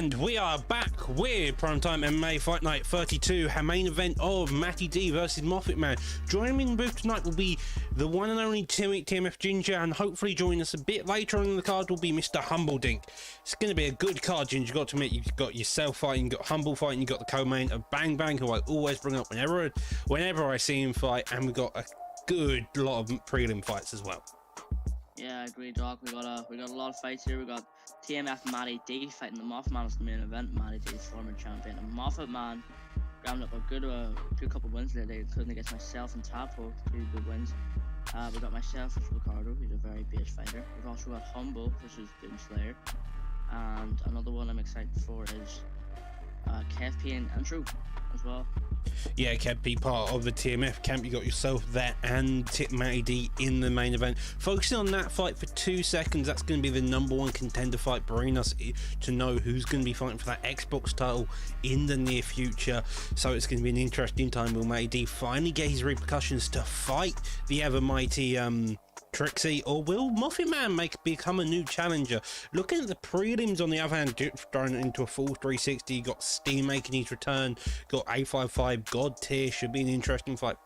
And we are back with Primetime MMA Fight Night 32, our main event of Matty D versus Moffat Man. Joining me in the booth tonight will be the one and only TMF Ginger, and hopefully joining us a bit later on in the card will be Mr. Humbledink. It's going to be a good card, Ginger. You've got to admit, you've got yourself fighting, you've got Humble fighting, you've got the co-main of Bang Bang, who I always bring up whenever I see him fight, and we've got a good lot of prelim fights as well. Yeah, I agree, Doc. We got a lot of fights here. We got TMF Matty D fighting the Moffat Man as the main event. Matty D is former champion. And Moffat Man grabbed up a good couple wins today, including against myself and Tapo, 2 good wins. We got myself versus Ricardo, who's a very base fighter. We've also got Humble versus Doomslayer. And another one I'm excited for is KFP and Andrew as well. Yeah, KFP, part of the TMF camp. You got yourself there and Matty D in the main event. Focusing on that fight for 2 seconds, that's going to be the #1 contender fight, bringing us to know who's going to be fighting for that Xbox title in the near future. So it's going to be an interesting time. Will Matty D finally get his repercussions to fight the ever mighty Trixie, or will Moffat Man become a new challenger? Looking at the prelims, on the other hand, thrown into a full 360. You got Steam making his return, got A55 God Tier, should be an interesting fight,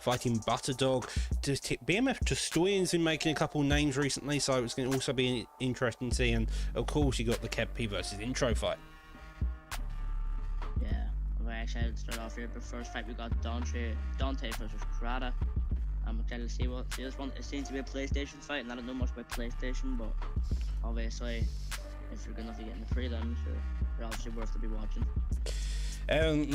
fighting Butterdog. BMF Testoyan's been making a couple names recently, so it's going to also be interesting to see. And of course, you got the KFP versus Intro fight. Yeah, I'm very excited to start off here. But first fight, we got Dante versus Crata. I'm excited to see this one. It seems to be a PlayStation fight, and I don't know much about PlayStation, but obviously, if you're good enough to get in the prelims, they're obviously worth to be watching.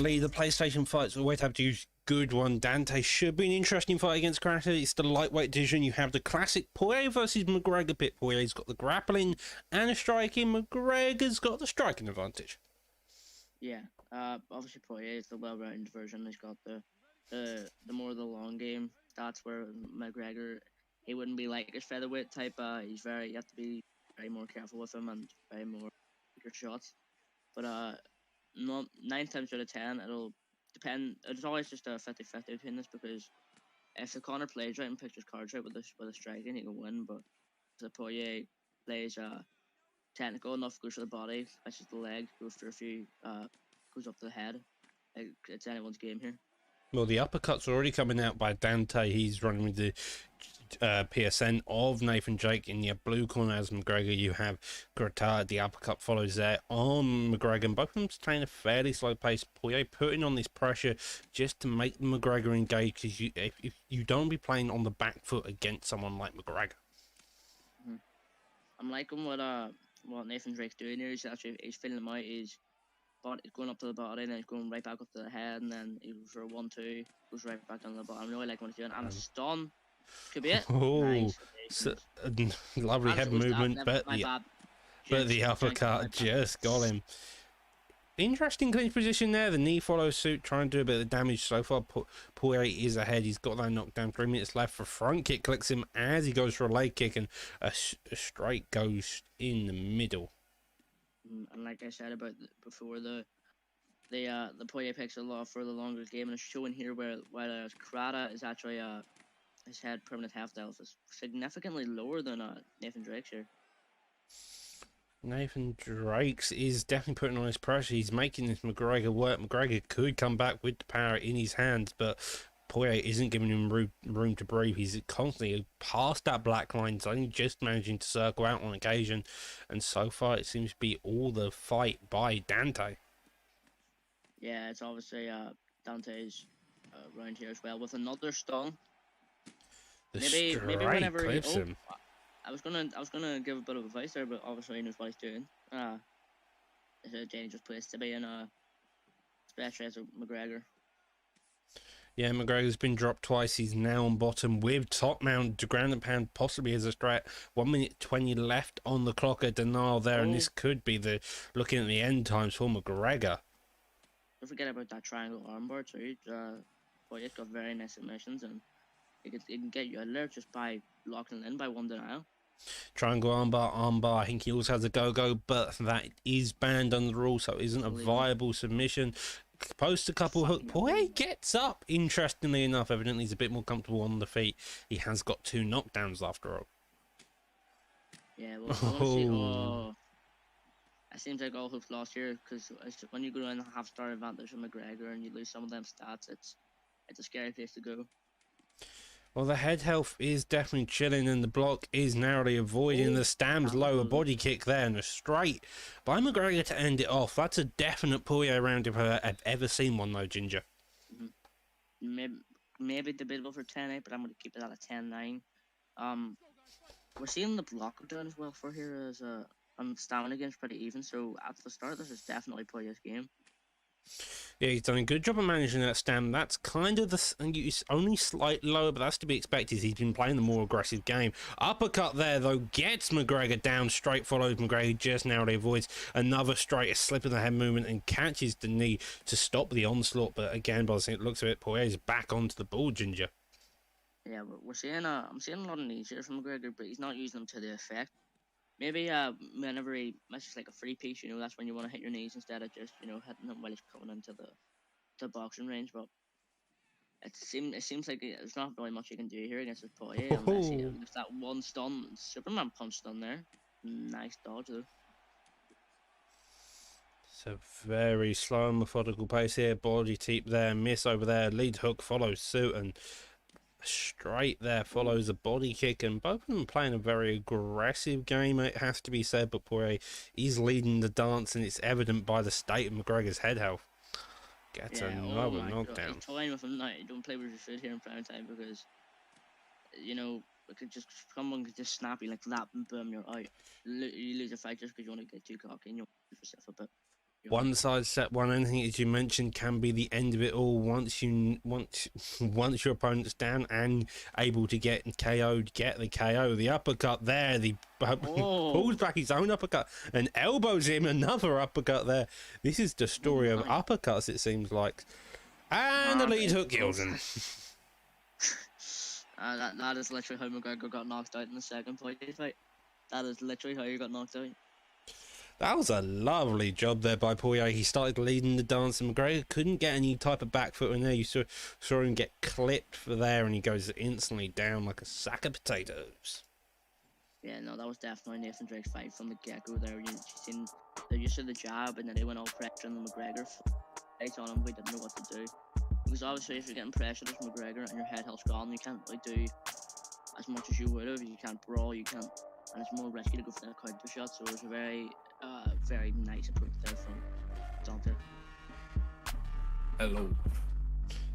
Lee, the PlayStation fights always have to use good one. Dante should be an interesting fight against Crata. It's the lightweight division. You have the classic Poirier versus McGregor pit. Poirier's got the grappling and the striking. McGregor's got the striking advantage. Yeah, obviously Poirier is the well-rounded version. He's got the more of the long game. That's where McGregor, he wouldn't be like his featherweight type. You have to be very more careful with him and very more bigger shots. But 9 times out of 10, it'll depend. It's always just a 50-50 between this, because if the corner plays right and picks his cards right with a striking, he can win. But if the Poirier plays technical enough, goes to the body, especially the leg, goes for a few, goes up to the head, it's anyone's game here. Well, the uppercut's already coming out by Dante. He's running with the PSN of Nathan Drake. In the blue corner as McGregor, you have Grata. The uppercut follows there on McGregor. And both of them staying a fairly slow pace. Poirier putting on this pressure just to make McGregor engage, because if you don't be playing on the back foot against someone like McGregor. I'm liking what Nathan Drake's doing here. He's filling him out. He's going up to the body, and then he's going right back up to the head, and then he goes for a 1-2, goes right back down the bottom. I really like what he's doing. And a stun could be it. Oh, nice. Lovely head movement, but the uppercut just got him. Interesting clinch position there. The knee follows suit, trying to do a bit of damage so far. Poirier is ahead. He's got that knockdown. 3 minutes left. For front kick clicks him as he goes for a leg kick, and a straight goes in the middle. And like I said before, the Poirier picks a lot for the longer game, and it's showing here whereas Crata is actually his head permanent half delta is significantly lower than Nathan Drake's here. Nathan Drake's is definitely putting on his pressure. He's making this McGregor work. McGregor could come back with the power in his hands, but Poirier isn't giving him room to breathe. He's constantly past that black line. He's only just managing to circle out on occasion, and so far it seems to be all the fight by Dante. Yeah, it's obviously Dante's round here as well with another stun. Maybe whenever clips him. I was gonna give a bit of advice there, but obviously he knows what he's doing. It's a dangerous place to be in, especially as a McGregor. Yeah, McGregor's been dropped twice. He's now on bottom with top mount, ground and pound possibly as a strat. 1 minute 20 left on the clock. A denial there, and this could be looking at the end times for McGregor. Don't forget about that triangle armbar too. Poirier's got very nice submissions, and he can get you out of there just by locking in by 1 denial. Triangle armbar. I think he also has a go-go, but that is banned under the rules, so it isn't a viable submission. Post a couple hook. Poirier gets up. Interestingly enough, evidently he's a bit more comfortable on the feet. He has got 2 knockdowns after all. Yeah, well, it seems like all hope's lost here because when you go in a half-star advantage from McGregor and you lose some of them stats, it's a scary place to go. Well, the head health is definitely chilling, and the block is narrowly avoiding the Stam's lower body kick there, and a straight by McGregor to end it off. That's a definite Poirier round if I've ever seen one, though, Ginger. Maybe debatable for 10-8, but I'm going to keep it at a 10-9. We're seeing the block down as well for here as and stamina game's pretty even. So at the start, this is definitely Poirier's game. Yeah, he's done a good job of managing that Stam. That's kind of it's only slightly lower, but that's to be expected. He's been playing the more aggressive game. Uppercut there, though, gets McGregor down straight, follows McGregor just narrowly avoids another straight, a slip of the head movement, and catches the knee to stop the onslaught. But again, by the time it looks of it, Poirier's back onto the ball, Ginger. Yeah, we're seeing I'm seeing a lot of knees here from McGregor, but he's not using them to the effect. Maybe whenever he misses like a free piece, that's when you want to hit your knees instead of just hitting him while he's coming into the boxing range. But it seems like there's not really much you can do here against this Poirier unless he gets that one stun Superman punch stun there. Nice dodge though. So very slow and methodical pace here. Body teep there, miss over there. Lead hook follows suit, and straight there follows a body kick, and both of them playing a very aggressive game, it has to be said. But Poirier is leading the dance, and it's evident by the state of McGregor's head health. Gets another knockdown. He's toying with him now. Don't play with your foot here in prime time because it could just someone could just snap you like that and boom, you're out. You lose a fight just because you want to get too cocky and you want to yourself a bit. One side set one, anything as you mentioned can be the end of it all once your opponent's down and able to get KO'd, get the KO. The uppercut there, pulls back his own uppercut and elbows him another uppercut there. This is the story of uppercuts, it seems like. And the lead hook kills him. That is literally how McGregor got knocked out in the second fight. That is literally how he got knocked out. That was a lovely job there by Poirier. He started leading the dance, and McGregor couldn't get any type of back foot in there. You saw him get clipped for there, and he goes instantly down like a sack of potatoes. Yeah, no, that was definitely Nathan Drake's fight from the get-go there. You saw the jab, and then they went all pressure on McGregor. Fights on him, we didn't know what to do. Because obviously, if you're getting pressured as McGregor and your head health's gone, you can't really do as much as you would have. You can't brawl, and it's more risky to go for that counter shot. So it was a very nice approach there from Dante. Hello.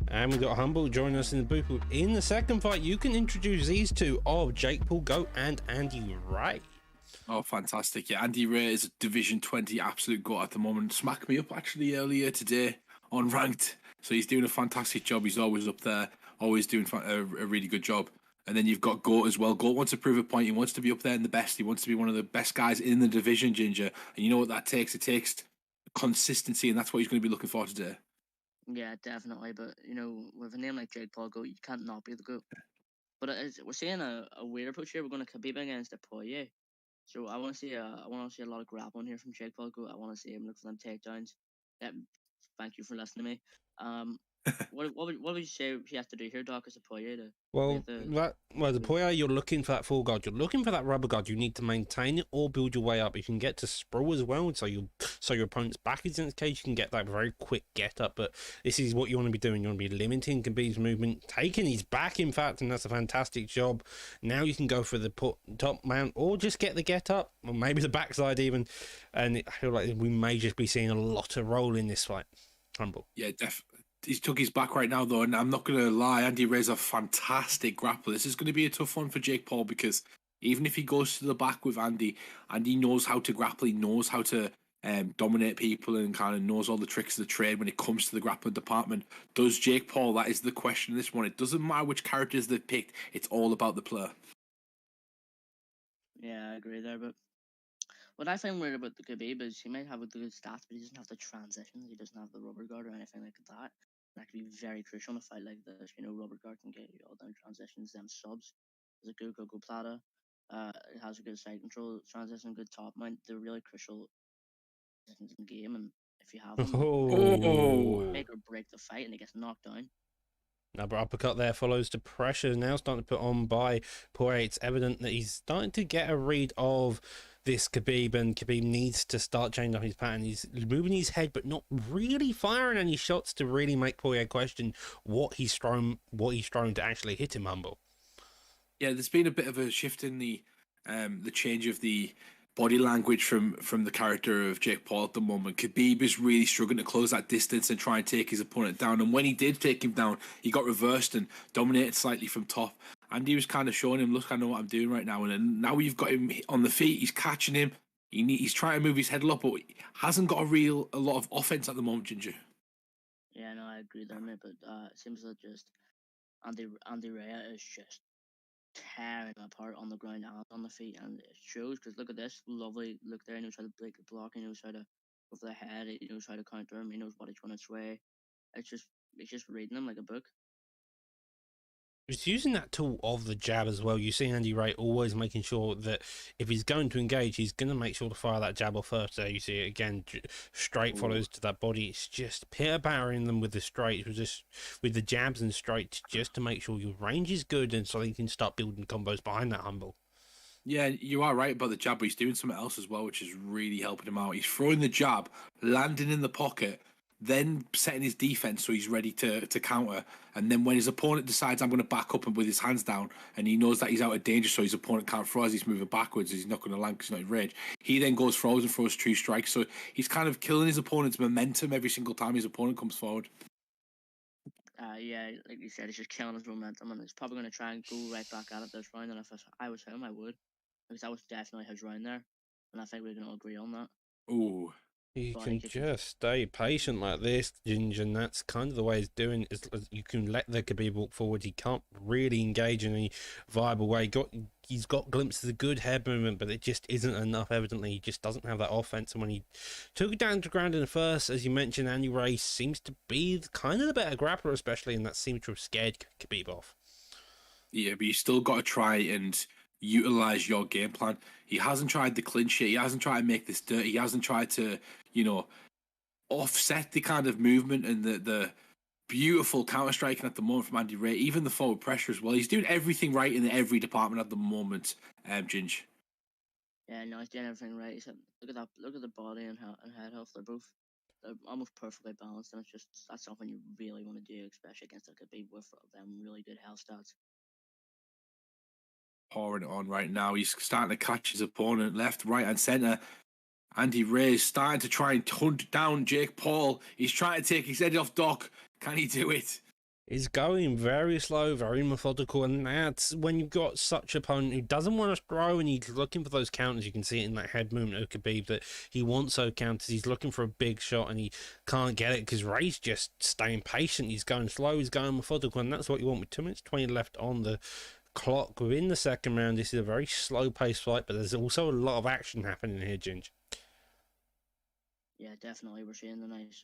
And we got Humble joining us in the booth. In the second fight, you can introduce these two of Jake Paul Goat and Andy Ray. Oh, fantastic. Yeah, Andy Ray is a Division 20 absolute goat at the moment. Smacked me up actually earlier today on Ranked. So he's doing a fantastic job. He's always up there, always doing a really good job. And then you've got Goat as well. Goat wants to prove a point. He wants to be up there in the best. He wants to be one of the best guys in the division, Ginger. And you know what that takes? It takes consistency, and that's what he's going to be looking for today. Yeah, definitely. But, with a name like Jake Paul Goat, you can't not be the Goat. But we're seeing a weird approach here. We're going to Khabib against a Poirier. So I want to see a lot of grappling here from Jake Paul Goat. I want to see him look for them takedowns. Yeah, thank you for listening to me. What would you say he has to do here, Doc, as a Poirier? The Poirier, you're looking for that full guard. You're looking for that rubber guard. You need to maintain it or build your way up. You can get to sprawl as well, so your opponent's back is in its cage. You can get that very quick get up. But this is what you want to be doing. You want to be limiting Khabib's movement, taking his back, in fact, and that's a fantastic job. Now you can go for the top mount or just get the get up, or maybe the backside even. And I feel like we may just be seeing a lot of roll in this fight. Humble. Yeah, definitely. He's took his back right now, though, and I'm not going to lie, Andy Ray's a fantastic grappler. This is going to be a tough one for Jake Paul because even if he goes to the back with Andy, Andy knows how to grapple, he knows how to dominate people and kind of knows all the tricks of the trade when it comes to the grappling department. Does Jake Paul? That is the question in this one. It doesn't matter which characters they've picked, it's all about the player. Yeah, I agree there, but what I find weird about the Khabib is he might have a good stats, but he doesn't have the transitions, he doesn't have the rubber guard or anything like that. That could be very crucial in a fight like this. Robert Guard can get you all down transitions, them subs. There's a good Gogo Plata. It has a good side control transition, good top mount. They're really crucial in the game, and if you have them, make or break the fight, and he gets knocked down. Another uppercut there follows the pressure now starting to put on by Poirier. It's evident that he's starting to get a read of this Khabib, and Khabib needs to start changing up his pattern. He's moving his head, but not really firing any shots to really make Poirier question what he's thrown to actually hit him, Humble. Yeah, there's been a bit of a shift in the change of the body language from the character of Jake Paul at the moment. Khabib is really struggling to close that distance and try and take his opponent down. And when he did take him down, he got reversed and dominated slightly from top. And he was kind of showing him, look, I know what I'm doing right now. And then now you've got him on the feet. He's catching him. He's trying to move his head a lot, but he hasn't got a lot of offense at the moment, Ginger. Yeah, no, I agree there, mate. But it seems like just Andy Rea is just tearing him apart on the ground and on the feet, and it shows. Because look at this, lovely look there. He knows how to break the block. He knows how to go for the head. He knows how to counter him. He knows what he's going to sway. It's just reading him like a book. He's using that tool of the jab as well. You see Andy Ray always making sure that if he's going to engage, he's going to make sure to fire that jab off first. There you see it again, straight follows to that body. It's just pitter-pattering them with the straights, with the jabs and straights, just to make sure your range is good and so you can start building combos behind that, Humble. Yeah, you are right about the jab, but he's doing something else as well, which is really helping him out. He's throwing the jab, landing in the pocket, then setting his defense so he's ready to counter. And then when his opponent decides I'm going to back up and with his hands down, and he knows that he's out of danger, so his opponent can't throw as he's moving backwards, he's not going to land because he's not in range. He then goes frozen, throws two strikes. So he's kind of killing his opponent's momentum every single time his opponent comes forward. Yeah, like you said, he's just killing his momentum, and he's probably going to try and go right back at it this round. And if I was him, I would, because that was definitely his round there, and I think we can all agree on that. Ooh. You can just stay patient like this, Ginger, and that's kind of the way he's doing. Is you can let the Khabib walk forward. He can't really engage in any viable way. He's got glimpses of good head movement, but it just isn't enough. Evidently, he just doesn't have that offense. And when he took it down to ground in the first, as you mentioned, Andy Ray seems to be kind of the better grappler, especially, and that seemed to have scared Khabib off. Yeah, but you still got to try and utilize your game plan. He hasn't tried the clinch yet. He hasn't tried to make this dirty. He hasn't tried to, offset the kind of movement and the beautiful counter striking at the moment from Andy Ray. Even the forward pressure as well. He's doing everything right in every department at the moment, Ginge. Yeah, no, he's doing everything right. Look at that. Look at the body and head health. They're almost perfectly balanced, and that's something you really want to do, especially against like a Khabib with them really good health stats. Pouring it on right now. He's starting to catch his opponent left, right, and center. Andy Ray is starting to try and hunt down Jake Paul. He's trying to take his head off Doc. Can he do it? He's going very slow, very methodical, and that's when you've got such an opponent who doesn't want to throw and he's looking for those counters. You can see it in that head movement of Khabib that he wants those counters. He's looking for a big shot and he can't get it because Ray's just staying patient. He's going slow, he's going methodical, and that's what you want with 2 minutes 20 left on the clock within the second round. This is a very slow-paced fight, but there's also a lot of action happening here, Ginge. Yeah, definitely. We're seeing the nice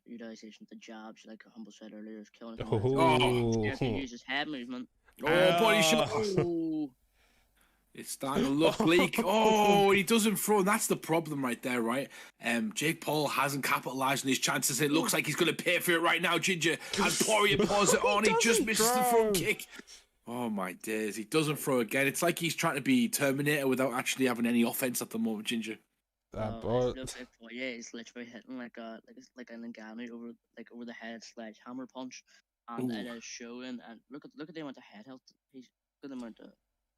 utilization of the jabs, like Humble said earlier, is killing him. Oh, he can use his head movement. Oh, body shot. It's starting to look bleak. Oh, he doesn't throw. That's the problem right there, right? Jake Paul hasn't capitalized on his chances. It looks like he's going to pay for it right now, Ginger. As Poirier pours it on, he just misses the front kick. Oh, my days. He doesn't throw again. It's like he's trying to be Terminator without actually having any offense at the moment, Ginger. It looks like Poirier is literally hitting like an Ngannou over the head sledgehammer punch, and it is showing. And look at the amount of head health. Look at the amount of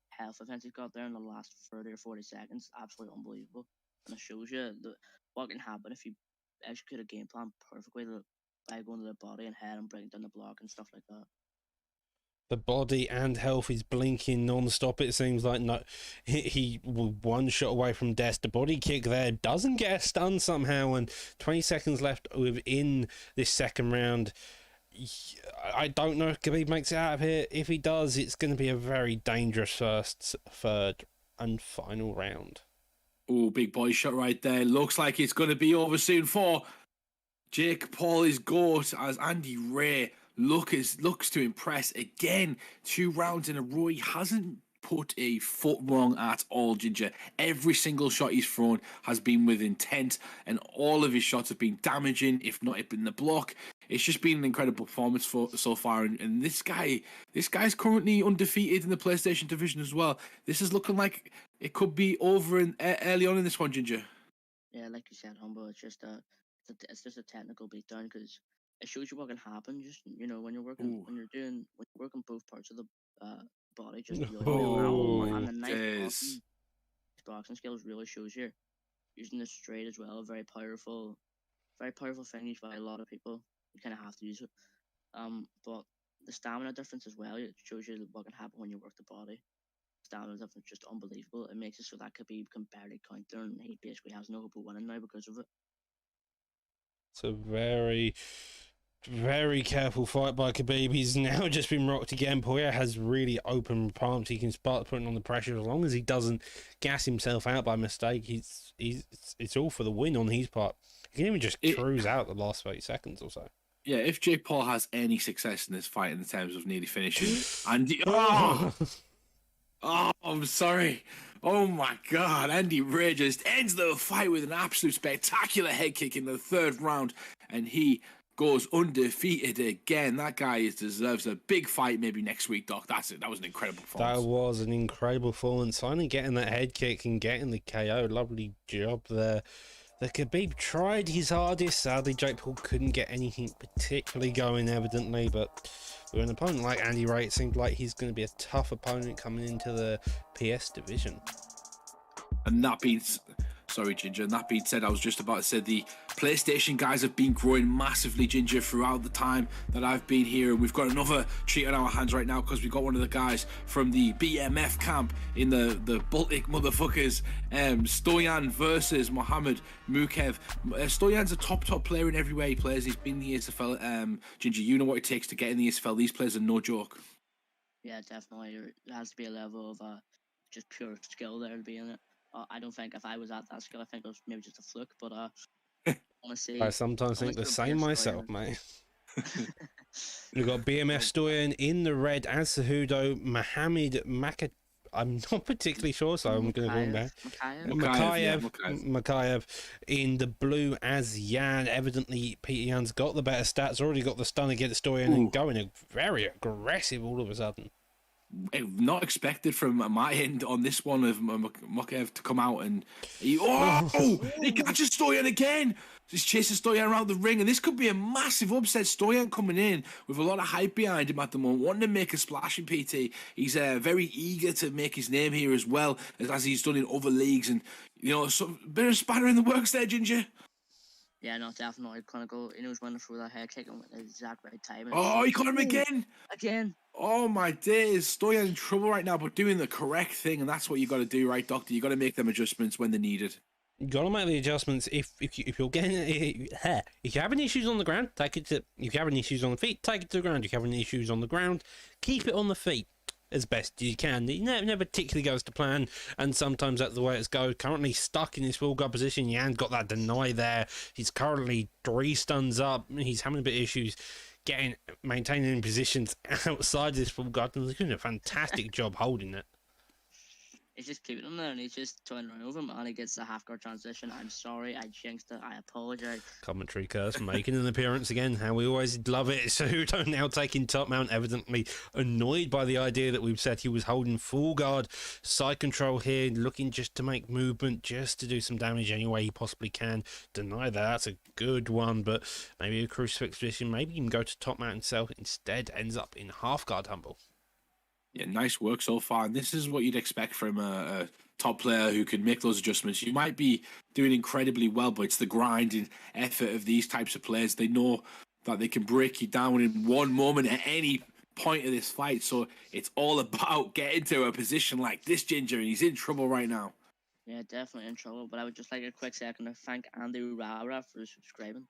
health offense he's got there in the last 30 or 40 seconds. Absolutely unbelievable, and it shows you what can happen if you execute a game plan perfectly by going to the body and head and breaking down the block and stuff like that. The body and health is blinking non-stop. It seems like he one shot away from death. The body kick there doesn't get a stun somehow, and 20 seconds left within this second round. I don't know if Khabib makes it out of here. If he does, it's going to be a very dangerous first, third, and final round. Oh, big body shot right there. Looks like it's going to be over soon for Jake Paul is GOAT as Andy Ray looks to impress again. 2 rounds in a row. He hasn't put a foot wrong at all, Ginger. Every single shot he's thrown has been with intent, and all of his shots have been damaging, if not in the block. it's just been an incredible performance so far. And this guy's currently undefeated in the PlayStation division as well. This is looking like it could be over early on in this one, Ginger. Yeah, like you said, Humble, it's just a technical beatdown because it shows you what can happen. Just when you're working both parts of the body, just really Oh, well. And the days. boxing skills really shows here. Using the straight as well, very powerful thing used by a lot of people. You kind of have to use it. But the stamina difference as well, it shows you what can happen when you work the body. Stamina difference just unbelievable. It makes it so that Khabib can barely counter, and he basically has no hope of winning now because of it. It's a very, very careful fight by Khabib. He's now just been rocked again. Poirier has really open palms. He can start putting on the pressure as long as he doesn't gas himself out by mistake. It's all for the win on his part. He can even just cruise out the last 30 seconds or so. Yeah, if Jake Paul has any success in this fight in terms of nearly finishing, I'm sorry. Oh my God, Andy Ray just ends the fight with an absolute spectacular head kick in the third round, and he goes undefeated again. That guy deserves a big fight maybe next week, Doc. That's it. That was an incredible performance. That was an incredible performance. Finally getting that head kick and getting the KO. Lovely job there. The Khabib tried his hardest. Sadly, Jake Paul couldn't get anything particularly going, evidently, but with an opponent like Andy Ray, it seemed like he's going to be a tough opponent coming into the PS division. And that being... Sorry, Ginger. And that being said, I was just about to say the PlayStation guys have been growing massively, Ginger, throughout the time that I've been here. And we've got another treat on our hands right now because we've got one of the guys from the BMF camp in the Baltic motherfuckers, Stoyan versus Mohammed Mukev. Stoyan's a top player in every way he plays. He's been in the ESFL. Ginger, you know what it takes to get in the ESFL. These players are no joke. Yeah, definitely. There has to be a level of just pure skill there to be in it. I don't think if I was at that skill, I think it was maybe just a fluke. But honestly, I sometimes think the same myself, mate. We've got BMF Stoyan in the red as Cejudo, Mohammed I'm not particularly sure, so I'm going to go on back. Makayev in the blue as Yan. Evidently, Peter Yan's got the better stats, already got the stun against Stoyan and going very aggressive all of a sudden. Not expected from my end on this one of Mukev to come out and he catches Stoyan again. Just chasing Stoyan around the ring, and this could be a massive upset. Stoyan coming in with a lot of hype behind him at the moment, wanting to make a splash in PT. He's very eager to make his name here as well as he's done in other leagues, and some bit of spanner in the works there, Ginger. Yeah, no, definitely. Clinical. He knows when to throw that head kick and the exact right time. He caught him again. Again. Oh my days, Stoyan in trouble right now, but doing the correct thing, and that's what you got to do, right, Doctor? You got to make them adjustments when they're needed. You got to make the adjustments. If you're getting if you're having issues on the ground, take it to. If you're having issues on the feet, take it to the ground. If you're having issues on the ground, keep it on the feet as best you can. It never particularly goes to plan, and sometimes that's the way it's go. Currently stuck in his full guard position. Yan's got that deny there. He's currently 3 stuns up. He's having a bit of issues maintaining positions outside this full guard, and he's doing a fantastic job holding it. He's just keeping him there, and he's just turning around over him, and he gets the half guard transition. I'm sorry, I jinxed it. I apologize. Commentary curse making an appearance again. How we always love it. Cejudo now taking top mount, evidently annoyed by the idea that we've said he was holding full guard. Side control here, looking just to make movement, just to do some damage any way he possibly can. Deny that. That's a good one, but maybe a crucifix position. Maybe he can go to top mount himself. Instead, ends up in half guard Humble. Yeah, nice work so far. And this is what you'd expect from a top player who can make those adjustments. You might be doing incredibly well, but it's the grinding effort of these types of players. They know that they can break you down in one moment at any point of this fight. So it's all about getting to a position like this, Ginger, and he's in trouble right now. Yeah, definitely in trouble. But I would just like a quick second to thank Andy Rara for subscribing.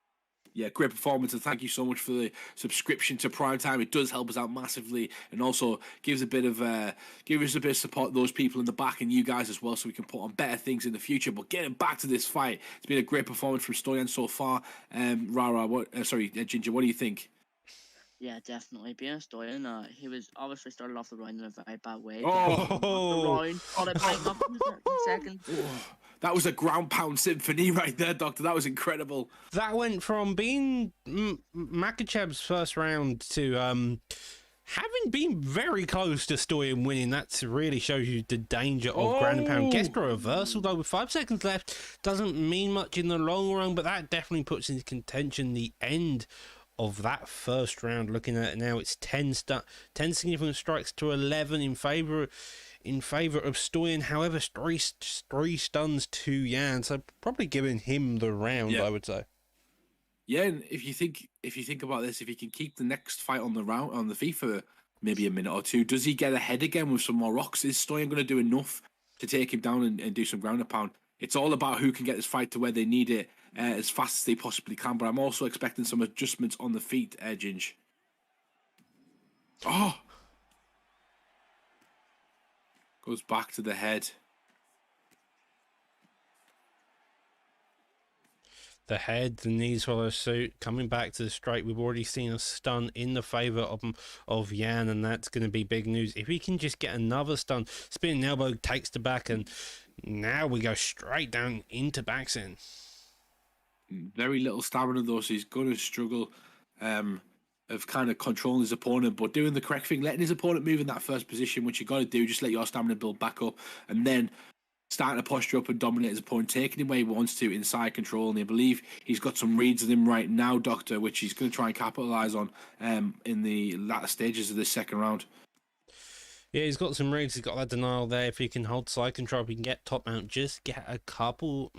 Yeah, great performance, and thank you so much for the subscription to Primetime. It does help us out massively, and also gives us a bit of support to those people in the back and you guys as well, so we can put on better things in the future. But getting back to this fight, it's been a great performance from Stoyan so far. Ginger, what do you think? Yeah, definitely. Being Stoyan, he was obviously started off the round in a very bad way. Oh, the round, got it back up in the second. That was a ground pound symphony right there, Doctor. That was incredible. That went from being Makhachev's first round to having been very close to Stoyan winning. That really shows you the danger of ground and pound. Gets a reversal though with 5 seconds left. Doesn't mean much in the long run, but that definitely puts into contention the end of that first round. Looking at it now, it's 10 significant strikes to 11 in favor of Stoyan. However, three stuns to Jan, so probably giving him the round, I would say. Yeah, and if you think about this, if he can keep the next fight on the feet for maybe a minute or two, does he get ahead again with some more rocks? Is Stoyan going to do enough to take him down and do some ground and pound? It's all about who can get this fight to where they need it as fast as they possibly can. But I'm also expecting some adjustments on the feet, Ginge. Oh! Goes back to the head. The head, the knees follow suit. Coming back to the straight, we've already seen a stun in the favour of Jan, and that's going to be big news. If he can just get another stun, spinning elbow takes the back, and now we go straight down into Baxin. Very little stamina though, so he's going to struggle of kind of controlling his opponent, but doing the correct thing, letting his opponent move in that first position, which you got to do, just let your stamina build back up, and then starting to posture up and dominate his opponent, taking him where he wants to inside control. And I believe he's got some reads of him right now, Doctor, which he's going to try and capitalise on in the latter stages of this second round. Yeah, he's got some reads. He's got that denial there. If he can hold side control, if he can get top mount, just get a couple,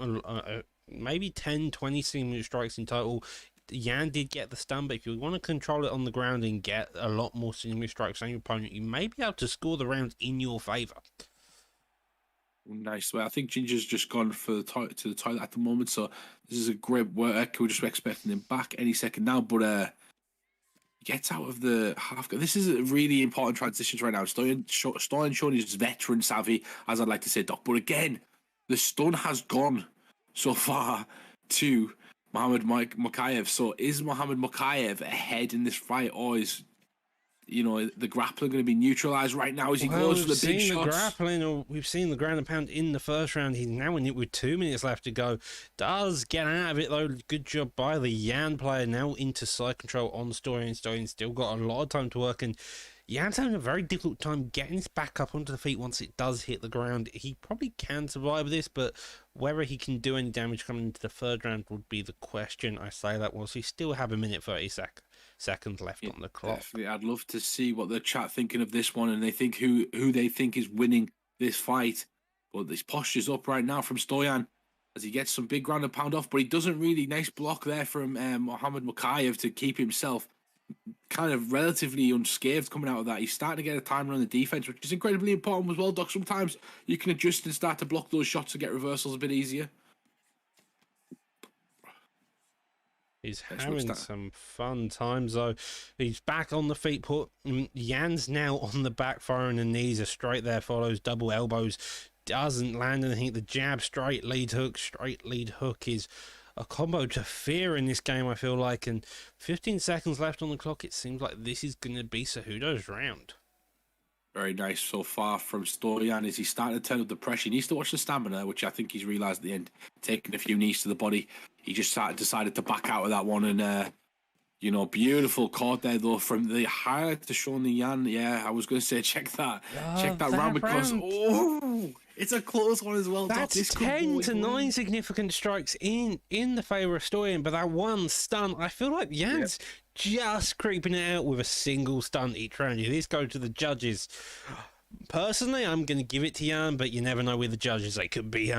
maybe 10, 20 single strikes in total. Jan did get the stun, but if you want to control it on the ground and get a lot more single strikes on your opponent, you may be able to score the rounds in your favour. Nice. Well, I think Ginger's just gone to the toilet at the moment, so this is a great work. We're just expecting him back any second now, but he gets out of the half. This is a really important transition right now. Stoyan showing his veteran savvy, as I'd like to say, Doc. But again, the stun has gone so far to Muhammad Mokaev. So is Muhammad Mokaev ahead in this fight, or is the grappling going to be neutralized right now as he goes for the big shots? We've seen the ground and pound in the first round. He's now in it with 2 minutes left to go. Does get out of it though. Good job by the Jan player. Now into side control on Stoyan. Stoyan still got a lot of time to work, and Jan's having a very difficult time getting his back up onto the feet once it does hit the ground. He probably can survive this, but whether he can do any damage coming into the third round would be the question. I say that whilst we still have a minute 30 seconds left on the clock. Definitely. I'd love to see what the chat thinking of this one, and they think who they think is winning this fight. But this posture's up right now from Stoyan as he gets some big ground and pound off, but he doesn't really. Nice block there from Muhammad Mokaev to keep himself kind of relatively unscathed coming out of that. He's starting to get a timer on the defense, which is incredibly important as well, Doc. Sometimes you can adjust and start to block those shots to get reversals a bit easier. He's having some fun times though. He's back on the feet put. Jan's now on the back, firing the knees. A straight there follows double elbows. Doesn't land anything. The jab, straight lead hook is a combo to fear in this game, I feel like. And 15 seconds left on the clock. It seems like this is going to be Cejudo's round. Very nice so far from Stoyan as he's starting to turn up the pressure. He needs to watch the stamina, which I think he's realised at the end. Taking a few knees to the body. He just decided to back out of that one. And, beautiful caught there, though, from the highlight to Sean Yan. Yeah, I was going to say, check that round because, it's a close one as well. That's 10 to 9 significant strikes in the favour of Stoyan, but that one stun, I feel like Jan's just creeping it out with a single stun each round. If this goes to the judges, personally, I'm going to give it to Jan, but you never know with the judges. They could be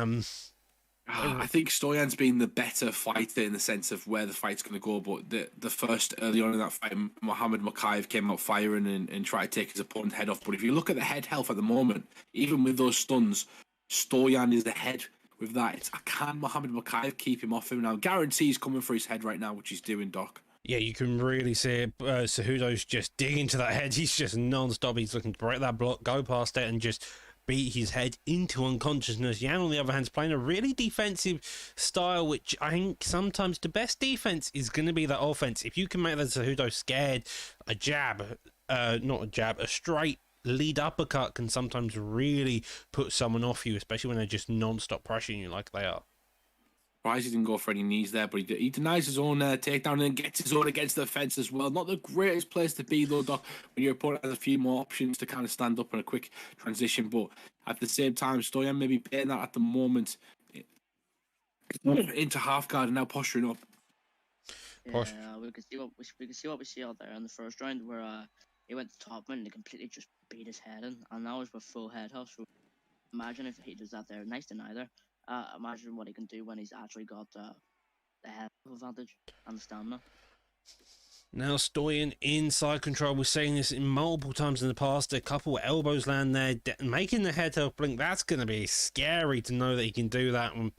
I think Stoyan's been the better fighter in the sense of where the fight's going to go, but the first early on in that fight, Muhammad Mokaev came out firing and tried to take his opponent's head off. But if you look at the head health at the moment, even with those stuns, Stoyan is ahead with that. Can Muhammad Mokaev keep him off him now? Guarantee he's coming for his head right now, which he's doing, Doc. Yeah, you can really see it. Cejudo's just digging to that head. He's just non-stop. He's looking to break that block, go past it, and just beat his head into unconsciousness. Jan, on the other hand, is playing a really defensive style, which I think sometimes the best defense is going to be that offense. If you can make that Cejudo scared, a straight lead uppercut can sometimes really put someone off you, especially when they're just non-stop pressuring you like they are. Surprised he didn't go for any knees there, but he denies his own takedown and then gets his own against the fence as well. Not the greatest place to be, though, Doc, when your opponent has a few more options to kind of stand up in a quick transition. But at the same time, Stoyan maybe paying that at the moment into half guard and now posturing up. Yeah, we can see what we see out there in the first round where he went to top and they completely just beat his head in, and that was with full head huff. So imagine if he does that there. Nice deny there. Imagine what he can do when he's actually got the head advantage and the stamina. Now Stoyan inside control. We're saying this multiple times in the past. A couple of elbows land there, making the head up blink. That's going to be scary to know that he can do that. And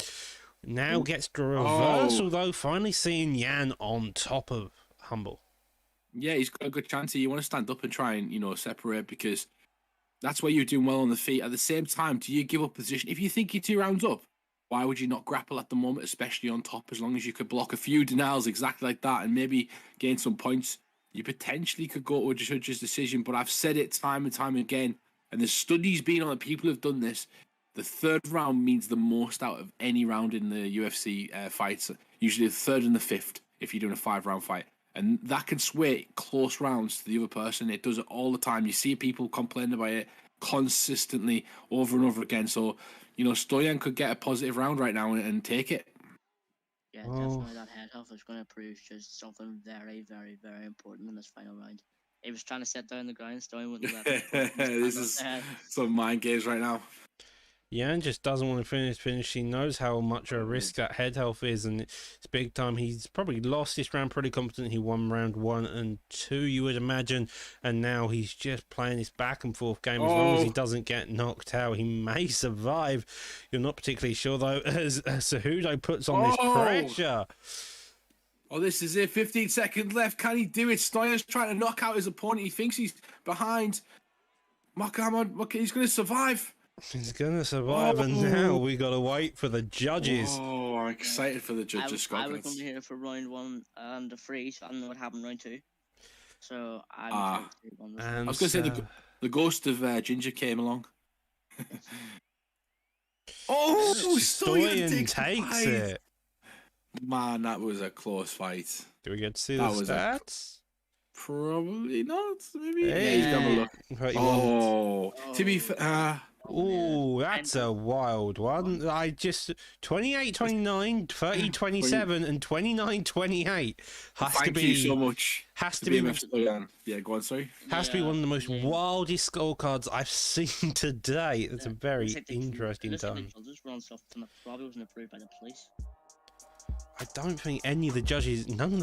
now gets the reversal though. Finally seeing Yan on top of Humble. Yeah, he's got a good chance here. You want to stand up and try and separate, because that's where you're doing well on the feet. At the same time, do you give up position? If you think you're 2 rounds up, why would you not grapple at the moment, especially on top? As long as you could block a few denials exactly like that and maybe gain some points, you potentially could go to a judge's decision. But I've said it time and time again, and there's studies being on it, people have done this. The 3rd round means the most out of any round in the UFC fights. Usually the 3rd and the 5th if you're doing a 5-round fight. And that can sway close rounds to the other person. It does it all the time. You see people complaining about it consistently over and over again. So, Stoyan could get a positive round right now and take it. Yeah, definitely that head huff is going to prove just something very, very, very important in this final round. He was trying to sit down the ground, Stoyan wouldn't let him. This is some mind games right now. Yan just doesn't want to finish. He knows how much a risk that head health is, and it's big time. He's probably lost this round pretty confident. He won round 1 and 2, you would imagine, and now he's just playing this back and forth game. As long as he doesn't get knocked out, he may survive. You're not particularly sure though, as Cejudo puts on this pressure. Oh, this is it. 15 seconds left. Can he do it? Stoyan's trying to knock out his opponent. He thinks he's behind. Makhamadov, he's going to survive. He's gonna survive, and now we gotta wait for the judges. Oh, I'm excited for the judges, Scott. I was only here for round 1 and the 3, so I don't know what happened round 2. So I'm I was gonna say the ghost of Ginger came along. Stoyan takes it. Man, that was a close fight. Do we get to see the stats? Probably not. Maybe. Hey, he's gonna look. To be fair. Oh, that's a wild one. I just 28-29, 30-27, and 29-28. Thank you so much. Has to be. Yeah, go on. Sorry. Has to be one of the most wildest scorecards I've seen today. It's a very interesting time. Probably wasn't approved by the police. I don't think none of the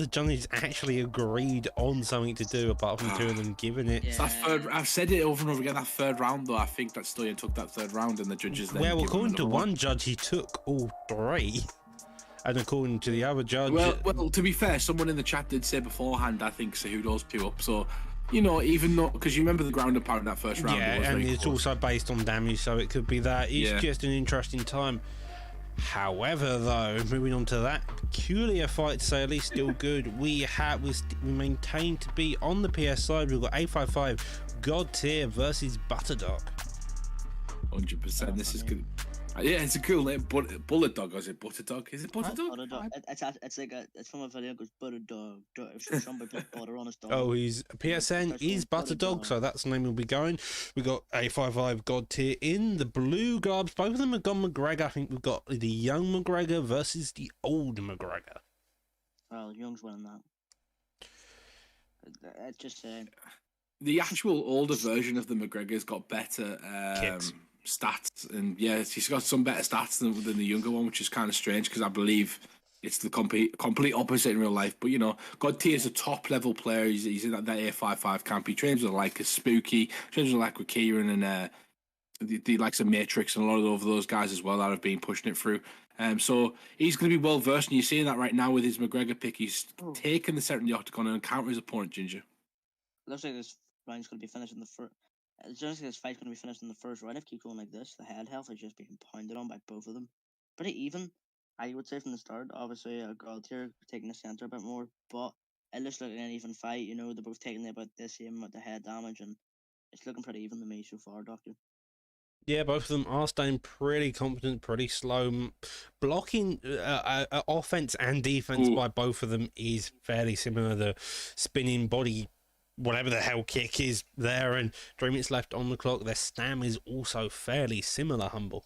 judges actually agreed on something to do apart from 2 of them giving it. Yeah. I've said it over and over again, that 3rd round though, I think that Stoyan took that 3rd round and the judges then. Well, according to one judge, he took all 3. And according to the other judge... Well, to be fair, someone in the chat did say beforehand, I think Cejudo's 2 up, so... even though, because you remember the ground and pound in that first round. Yeah, and it's also based on damage, so it could be that. It's just an interesting time. However, though, moving on to that peculiar fight, to say at least still good, we maintain to be on the PS side. We've got 855 God Tier versus Butterdog. 100%. This is good. Yeah, it's a cool name. Bullet Dog, or is it Butterdog? Is it Butterdog? Butterdog. It's from a video called Butterdog. Somebody put butter on his dog. Oh, he's PSN is Butterdog, so that's the name we'll be going. We got 855 God Tier in the blue gloves. Both of them have gone McGregor. I think we've got the young McGregor versus the old McGregor. Well, Young's winning that. Just saying. The actual older version of the McGregor's got better stats, and he's got some better stats than the younger one, which is kind of strange because I believe it's the complete opposite in real life. But God Tier is a top level player. He's in that A55 camp. He trains with like a Spooky, trains with like with Kieran and the likes of Matrix and a lot of those guys as well that have been pushing it through. So he's going to be well versed, and you're seeing that right now with his McGregor pick. He's taken the center in the octagon and counter his opponent, Ginger. Looks like this round's going to be finished in the first. It looks like this fight's going to be finished in the first round. If it keeps going like this, the head health is just being pounded on by both of them. Pretty even, I would say from the start. Obviously, God Tier taking the center a bit more, but it looks like an even fight. They're both taking about the same amount of head damage, and it's looking pretty even to me so far, Doctor. Yeah, both of them are staying pretty confident, pretty slow. Blocking offense and defense by both of them is fairly similar. The spinning body, whatever the hell kick is there, and 3 minutes left on the clock. Their stam is also fairly similar, Humble.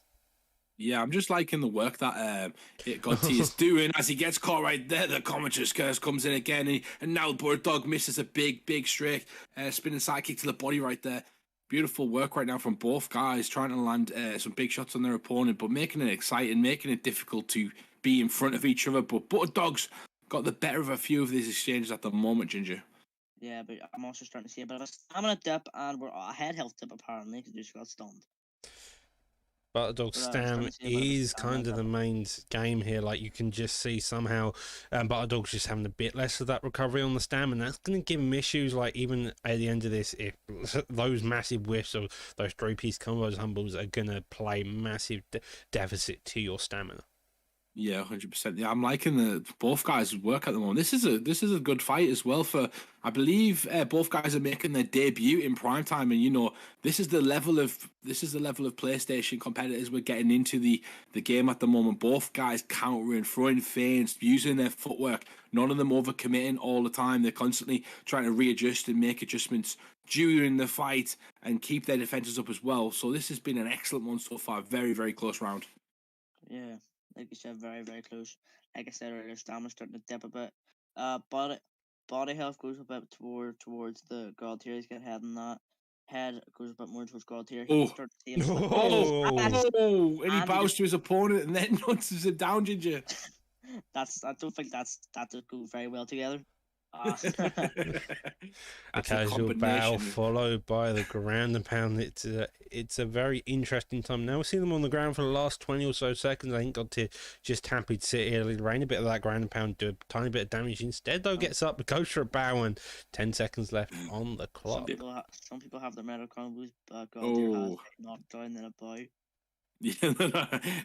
Yeah, I'm just liking the work that Gotti is doing as he gets caught right there. The commentator's curse comes in again, and now Bulldog misses a big straight spinning side kick to the body right there. Beautiful work right now from both guys, trying to land some big shots on their opponent, but making it exciting, making it difficult to be in front of each other. But Butterdog's got the better of a few of these exchanges at the moment, Ginger. Yeah, but I'm also starting to see a bit of a stamina dip, and we're a head health dip apparently because we just got stunned. Butterdog stam is kind of the main game here. Like, you can just see somehow Butterdog's just having a bit less of that recovery on the stam, and that's going to give him issues. Like, even at the end of this, if those massive whiffs of those 3-piece combos, Humbles, are going to play massive deficit to your stamina. Yeah, 100%. Yeah, I'm liking the both guys' work at the moment. This is a good fight as well. For I believe both guys are making their debut in primetime, and you know this is the level of PlayStation competitors we're getting into the game at the moment. Both guys countering, throwing feints, using their footwork. None of them overcommitting all the time. They're constantly trying to readjust and make adjustments during the fight and keep their defenses up as well. So this has been an excellent one so far. Very, very close round. Yeah. Like you said, very, very close. Like I said earlier, stamina's starting to dip a bit. Body health goes a bit towards the God tier. He's got head in that. Head goes a bit more towards God tier. Oh. Start to see him And he bows to his opponent and then nudges him down, Ginger. I don't think that go very well together. The casual bow followed by the ground and pound. It's a very interesting time. Now we've seen them on the ground for the last 20 or so seconds. I think got to just happy to sit here, rain a bit of that ground and pound, do a tiny bit of damage. Instead, though, gets up, goes for a bow, and 10 seconds left on the clock. Some people have their metal combos, but God has knocked down then a bow. Yeah,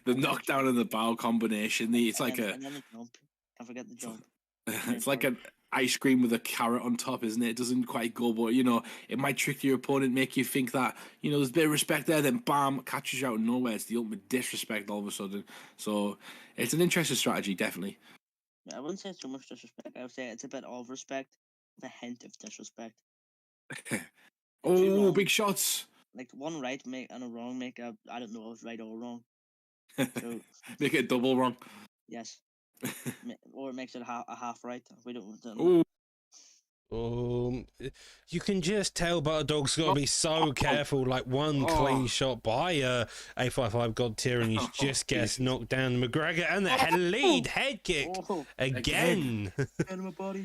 the knockdown and the bow combination. It's like and then the jump. Can't forget the jump. It's like an ice cream with a carrot on top, isn't it? It doesn't quite go, but you know, it might trick your opponent, make you think that, you know, there's a bit of respect there, then bam, catches you out of nowhere. It's the ultimate disrespect all of a sudden. So it's an interesting strategy, definitely. Yeah, I wouldn't say so much disrespect. I would say it's a bit of respect with a hint of disrespect. Oh, big shots. Like one right and a wrong make a, I don't know if it's right or wrong. So make it double wrong. Yes. Or it makes it a half right. We don't know. Ooh. You can just tell Butterdog's got to be so careful. Like one clean shot by A55 God tier, and he just gets knocked down. McGregor and the lead head kick again.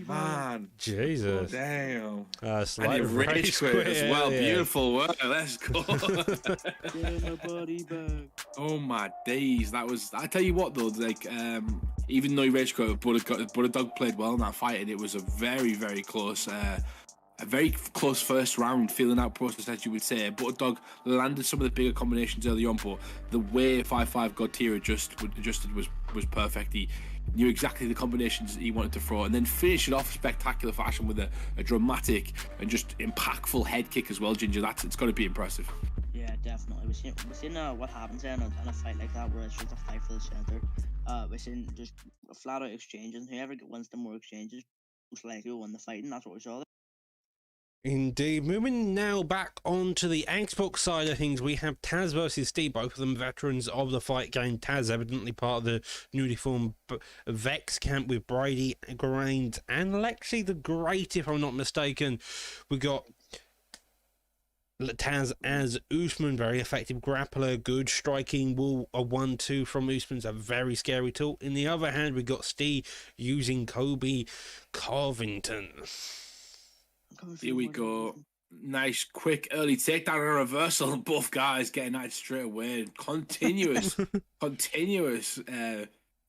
Man, Jesus, damn. Slight and rage quit as well. Yeah. Beautiful work. Let's go. Get my body back. Oh my days, that was. I tell you what though, like even though he rage quit, Butterdog played well in that fight, and it was a very, very close. A very close first round feeling out process, as you would say. Butterdog landed some of the bigger combinations early on, but the way 5-5 God tier adjusted was perfect. He knew exactly the combinations he wanted to throw, and then finished it off spectacular fashion with a dramatic and just impactful head kick as well, Ginger. It's got to be impressive. Yeah, definitely. We've seen what happens in a fight like that, where it's just a fight for the center. We've seen just flat out exchanges, and whoever wins the more exchanges most likely will win the fight, and that's what we saw there. Indeed. Moving now back onto the Xbox side of things, we have Taz versus Steve, both of them veterans of the fight game. Taz evidently part of the newly formed Vex camp with Brady Grains and Lexi the Great, if I'm not mistaken. We got Taz as Usman, very effective grappler, good striking, a 1-2 from Usman's a very scary tool. In the other hand, we got Steve using Kobe Covington. Here we go. Nice, quick, early takedown and a reversal, and both guys getting that straight away. Continuous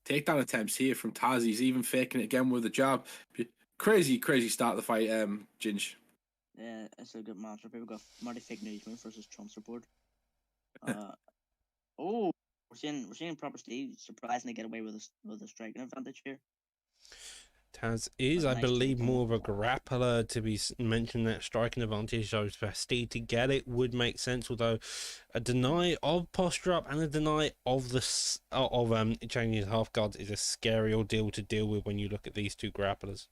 takedown attempts here from Taz. He's even faking it again with a jab. Crazy start of the fight, Ginge. Yeah, it's a good match. We've got Marty Fake Newsman versus Trump support. We're seeing proper Steve surprisingly get away with a striking advantage here. Taz is, But I nice believe, takedown. more of a grappler to be mentioned. That striking advantage, so speed to get it would make sense. Although a deny of posture up and a deny of changing his half guards is a scary ordeal to deal with when you look at these two grapplers.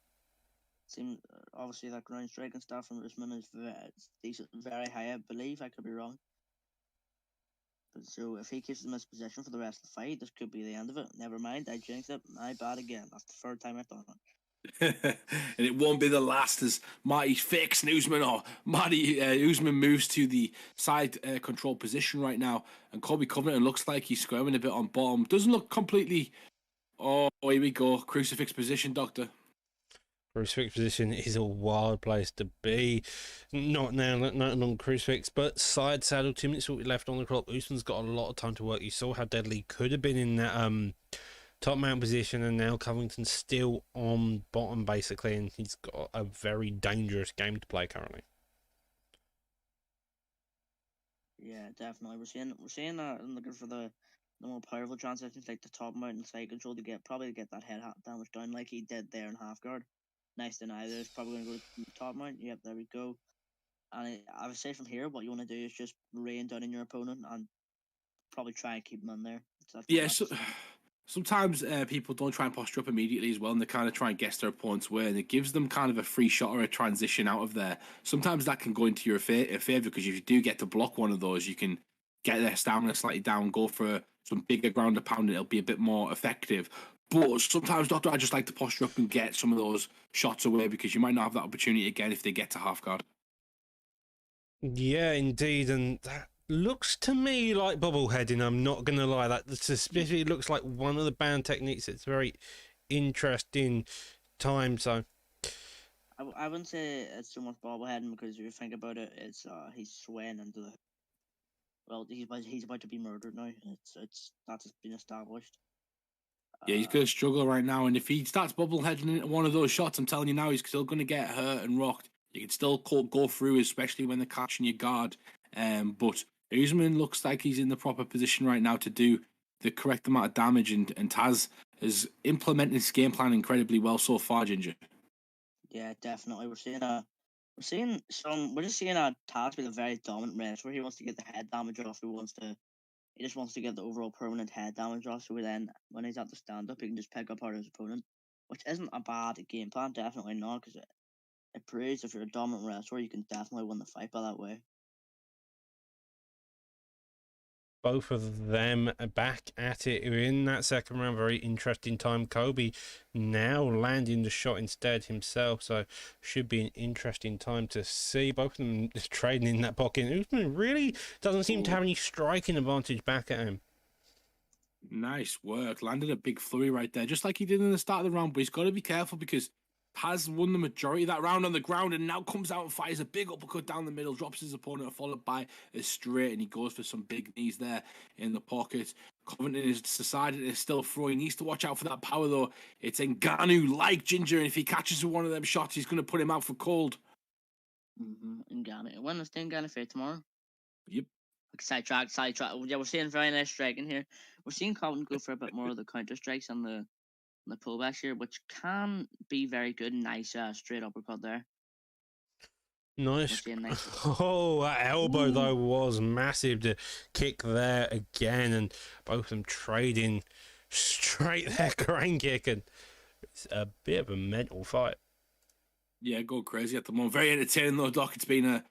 Seems obviously that ground strike and stuff from Usman is decent, very high. I believe, I could be wrong. But so if he keeps in this position for the rest of the fight, this could be the end of it. Never mind, I jinxed it. My bad again. That's the third time I've done it. And it won't be the last as Marty fakes Usman, or Marty Usman moves to the side control position right now, and Colby Covington looks like he's squirming a bit on bottom. Doesn't look completely. Oh, here we go, crucifix position, Doctor. Crucifix position is a wild place to be. Not now, not on crucifix, but side saddle. 2 minutes left on the clock. Usman's got a lot of time to work. You saw how deadly could have been in that top mount position, and now Covington's still on bottom basically, and he's got a very dangerous game to play currently. Yeah, definitely. We're seeing that and looking for the more powerful transitions like the top mount and side control to get that head damage down like he did there in half guard. Nice deny there. It's probably going to go to the top mount. Yep, there we go. And I would say from here, what you want to do is just rain down in your opponent and probably try and keep him in there. So, sometimes people don't try and posture up immediately as well, and they kind of try and guess their opponent's way, and it gives them kind of a free shot or a transition out of there. Sometimes that can go into your favor, because if you do get to block one of those, you can get their stamina slightly down, go for some bigger ground and pound, and it'll be a bit more effective. But sometimes, Doctor, I just like to posture up and get some of those shots away, because you might not have that opportunity again if they get to half guard. Yeah, indeed, and that looks to me like bobbleheading. I'm not gonna lie, that especially looks like one of the band techniques. It's very interesting time. So I wouldn't say it's too much bobbleheading, because if you think about it, it's he's swaying into the. Well, he's about to be murdered now. It's that's been established. Yeah, he's going to struggle right now, and if he starts bobbleheading into one of those shots, I'm telling you now, he's still going to get hurt and rocked. You can still go through, especially when they're catching your guard. But Usman looks like he's in the proper position right now to do the correct amount of damage, and Taz has implemented his game plan incredibly well so far, Ginger. Yeah, definitely. We're just seeing Taz with a very dominant wrestler. He wants to get the head damage off. He just wants to get the overall permanent head damage off. So then, when he's at the stand up, he can just pick apart his opponent, which isn't a bad game plan. Definitely not, because it proves if you're a dominant wrestler, you can definitely win the fight by that way. both of them are back at it in that second round. Very interesting time. Colby now landing the shot instead himself, so should be an interesting time to see. Both of them just trading in that pocket. Usman really doesn't seem to have any striking advantage back at him. Nice work. Landed a big flurry right there, just like he did in the start of the round. But he's got to be careful, because has won the majority of that round on the ground, and now comes out and fires a big uppercut down the middle, drops his opponent, followed by a straight, and he goes for some big knees there in the pocket. Covington has decided to still throw. He needs to watch out for that power, though. It's Ngannou like Ginger, and if he catches one of them shots, he's going to put him out for cold. Ngannou. When is the Ngannou fight tomorrow? Yep. Sidetrack. Yeah, we're seeing very nice striking here. We're seeing Covington go for a bit more of the counter strikes and the pullbacks here, which can be very good. Nice straight uppercut there. Nice. Oh, that elbow though was massive to kick there again, and both of them trading straight there, crane kicking. It's a bit of a mental fight. Yeah, go crazy at the moment. Very entertaining though, Doc. It's been a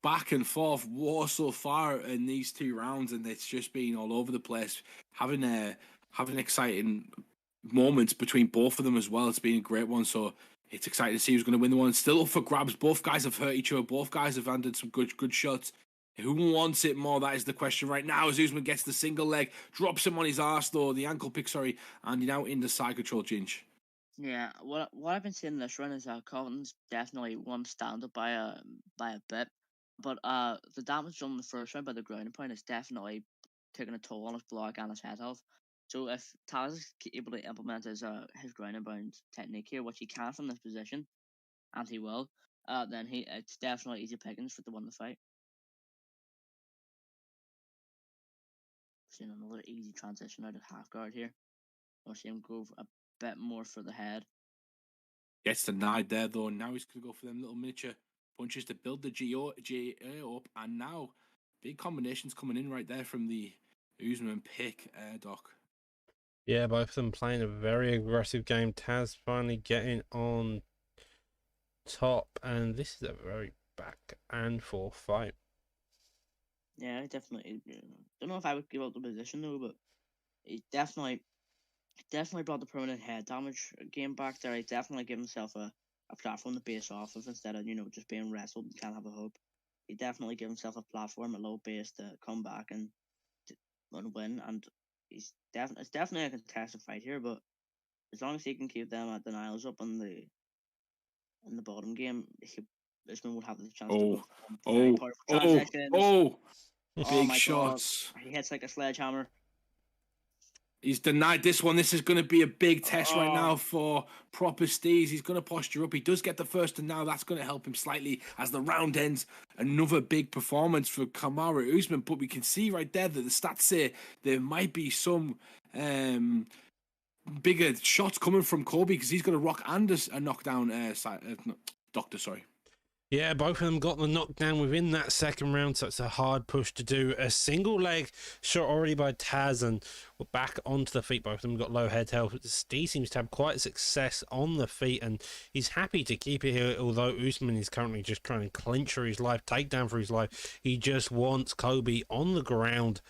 back and forth war so far in these two rounds, and it's just been all over the place. Having exciting moments between both of them as well. It's been a great one. So it's exciting to see who's going to win the one. Still up for grabs. Both guys have hurt each other. Both guys have landed some good shots. Who wants it more? That is the question right now. As Usman gets the single leg, drops him on his arse though, the ankle pick, sorry, and he's now into side control, Ginge. Yeah, what I've been seeing this run is Covington's definitely won stand up by a bit, but the damage on the first round by the grounding point is definitely taking a toll on his block and his head health. So if Taz is able to implement his grounding bound technique here, which he can from this position, and he will, then it's definitely easy pickings for to win the fight. Seeing another easy transition out of half guard here. We'll see him go a bit more for the head. Gets denied there though. Now he's gonna go for them little miniature punches to build the GA up, and now big combinations coming in right there from the Usman pick, Doc. Yeah, both of them playing a very aggressive game. Taz finally getting on top, and this is a very back and forth fight. Yeah, I definitely. Don't know if I would give up the position though, but he definitely brought the permanent head damage game back there. He definitely gave himself a platform to base off of instead of just being wrestled and can't have a hope. He definitely gave himself a platform, a low base to come back and win. And it's definitely a contested fight here, but as long as he can keep them at denials up in the bottom game, Usman will have the chance to go. Big shots. God. He hits like a sledgehammer. He's denied this one. This is going to be a big test right now for Proper Steez. He's going to posture up. He does get the first, and now that's going to help him slightly as the round ends. Another big performance for Kamaru Usman, but we can see right there that the stats say there might be some bigger shots coming from Colby because he's going to rock and a knockdown. Doctor, sorry. Yeah, both of them got the knockdown within that second round, so it's a hard push to do. A single leg shot already by Taz, and we're back onto the feet. Both of them got low head health. Steve seems to have quite success on the feet, and he's happy to keep it here, although Usman is currently just trying to clinch for his life, takedown for his life. He just wants Kobe on the ground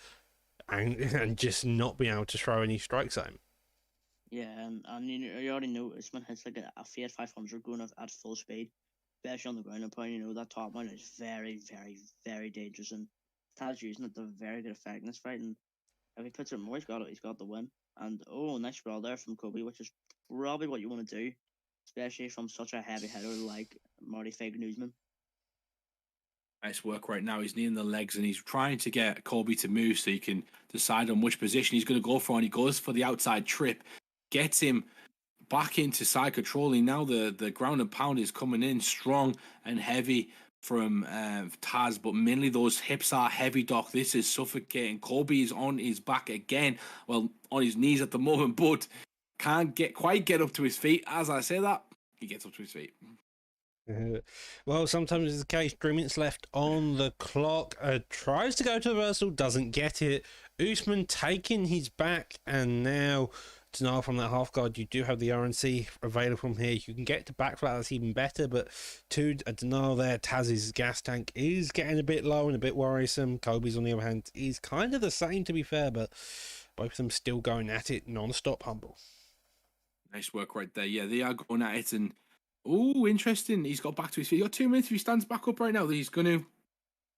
and just not be able to throw any strikes at him. Yeah, and you already know Usman hits like a Fiat 500 going at full speed. Especially on the ground and pound, that top line is very, very, very dangerous, and Taz using it to very good effect in this fight. And if he puts it more, he's got the win. And nice sprawl there from Kobe, which is probably what you want to do, especially from such a heavy hitter like Marty Fagan Usman. Nice work right now. He's kneeing the legs and he's trying to get Kobe to move so he can decide on which position he's going to go for. And he goes for the outside trip, gets him back into side controlling. Now the ground and pound is coming in strong and heavy from Taz, but mainly those hips are heavy, Doc. This is suffocating. Kobe is on his back again, well, on his knees at the moment, but can't quite get up to his feet. As I say that, he gets up to his feet. Well, sometimes it's the case. 3 minutes left on the clock. Tries to go to the reversal, doesn't get it. Usman taking his back, and now denial from that half guard. You do have the RNC available from here. You can get to back flat, that's even better, but a denial there. Taz's gas tank is getting a bit low and a bit worrisome. Kobe's, on the other hand, is kind of the same, to be fair, but both of them still going at it non-stop. Humble. Nice work right there. Yeah, they are going at it, and interesting. He's got back to his feet. He's got 2 minutes. If he stands back up right now, he's going to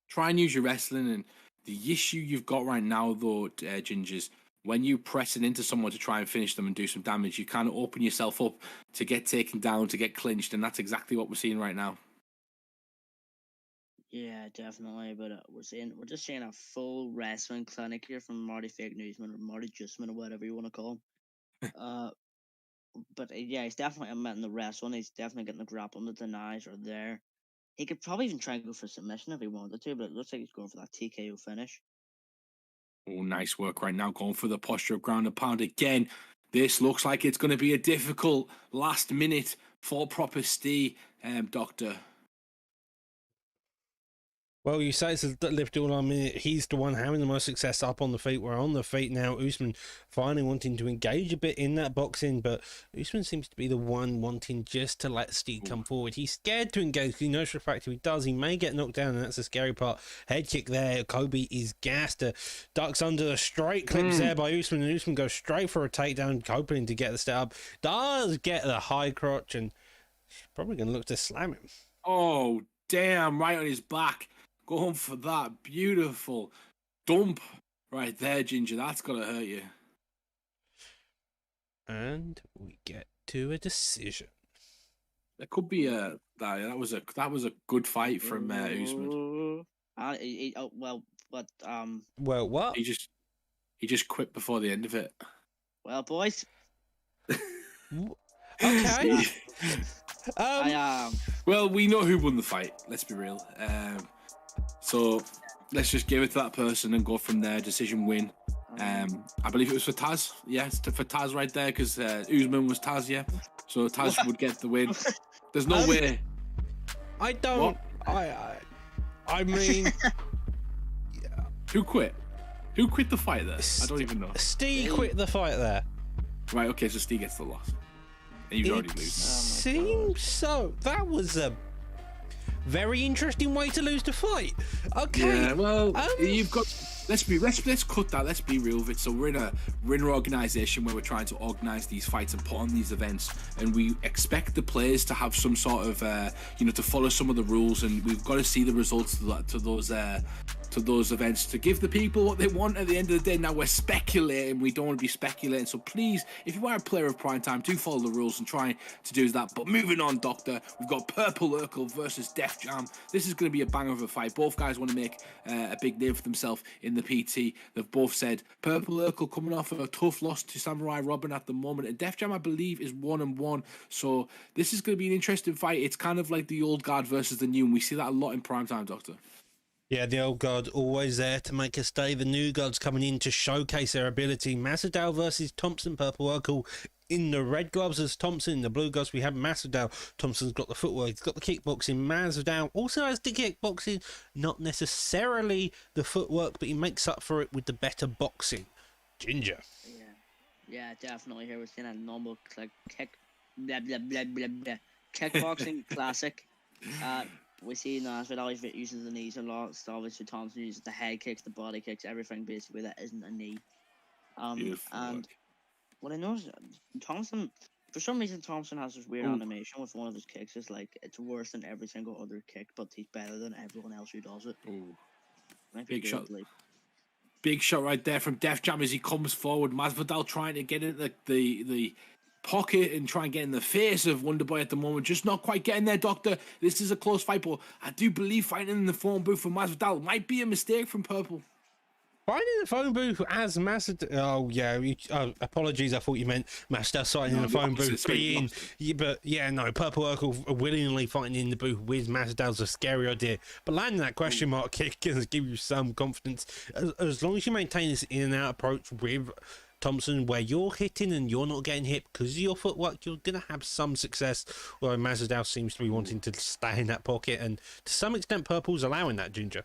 try and use your wrestling. And the issue you've got right now, though, Gingers, when you press it into someone to try and finish them and do some damage, you kind of open yourself up to get taken down, to get clinched, and that's exactly what we're seeing right now. Yeah, definitely. But we're just seeing a full wrestling clinic here from Marty Fake Newsman or Marty Justman or whatever you want to call him. But yeah, he's definitely admitting the wrestling. He's definitely getting the grappling. The denies are there. He could probably even try and go for submission if he wanted to, but it looks like he's going for that TKO finish. Nice work right now, going for the posture of ground and pound again. This looks like it's going to be a difficult last minute for Proper Steve, Doctor. Well, you say it's a lift all on minute. He's the one having the most success up on the feet. We're on the feet now. Usman finally wanting to engage a bit in that boxing, but Usman seems to be the one wanting just to let Steve come forward. He's scared to engage because he knows for a fact if he does, he may get knocked down, and that's the scary part. Head kick there. Kobe is gassed. Ducks under the straight clips there by Usman, and Usman goes straight for a takedown, hoping to get the step up. Does get the high crotch, and probably going to look to slam him. Oh, damn, right on his back. Going for that beautiful dump right there, Ginger. That's going to hurt you. And we get to a decision. There could be that was a good fight from Usman. Well, what? He just quit before the end of it. Well, boys. Okay. Well, we know who won the fight. Let's be real. So let's just give it to that person and go from there. Decision win. I believe it was for Taz. Yes, for Taz right there, because Usman was Taz. Yeah. so Taz would get the win. There's no way. I don't. I mean, who quit? Who quit the fight there? I don't even know. Steve quit the fight there. Right. Okay. So Steve gets the loss. And you've already lose. Seems so. That was a very interesting way to lose the fight. Okay. Yeah. Well, you've got. Let's cut that. Let's be real with it. So we're in an organization where we're trying to organize these fights and put on these events, and we expect the players to have some sort of to follow some of the rules, and we've got to see the results to those events to give the people what they want at the end of the day. Now we're speculating. We don't want to be speculating. So please, if you are a player of Prime Time, do follow the rules and try to do that. But moving on, Doctor, we've got Purple Urkel versus Def Jam. This is going to be a banger of a fight. Both guys want to make a big name for themselves in the PT. They've both said Purple Urkel coming off of a tough loss to Samurai Robin at the moment, and Def Jam, I believe, is 1-1. So this is going to be an interesting fight. It's kind of like the old guard versus the new, and we see that a lot in Prime Time, Doctor. Yeah, the old guard always there to make us stay. The new guards coming in to showcase their ability. Masvidal versus Thompson. Purple Urkel in the red gloves as Thompson. In the blue gloves, we have Masvidal. Thompson's got the footwork. He's got the kickboxing. Masvidal also has the kickboxing. Not necessarily the footwork, but he makes up for it with the better boxing. Ginger. Yeah, definitely. Here we're seeing a normal kickboxing classic. We see Masvidal uses the knees a lot. So obviously Thompson uses the head kicks, the body kicks, everything basically that isn't a knee. And what I know is Thompson, for some reason, Thompson has this weird animation with one of his kicks. It's like it's worse than every single other kick, but he's better than everyone else who does it. Big shot. Big shot right there from Def Jam as he comes forward. Masvidal trying to get into the pocket and try and get in the face of Wonderboy at the moment. Just not quite getting there, Doctor. This is a close fight, but I do believe fighting in the phone booth for Masvidal might be a mistake from Purple. Fighting in the phone booth as Masvidal. Oh, yeah. Apologies. I thought you meant Masvidal fighting in the phone booth. But yeah, no. Purple Urkel willingly fighting in the booth with Masvidal's a scary idea. But landing that question mark kick can give you some confidence. As long as you maintain this in and out approach with Thompson, where you're hitting and you're not getting hit because of your footwork, you're going to have some success. Although Masvidal seems to be wanting to stay in that pocket, and to some extent, Purple's allowing that, Ginger.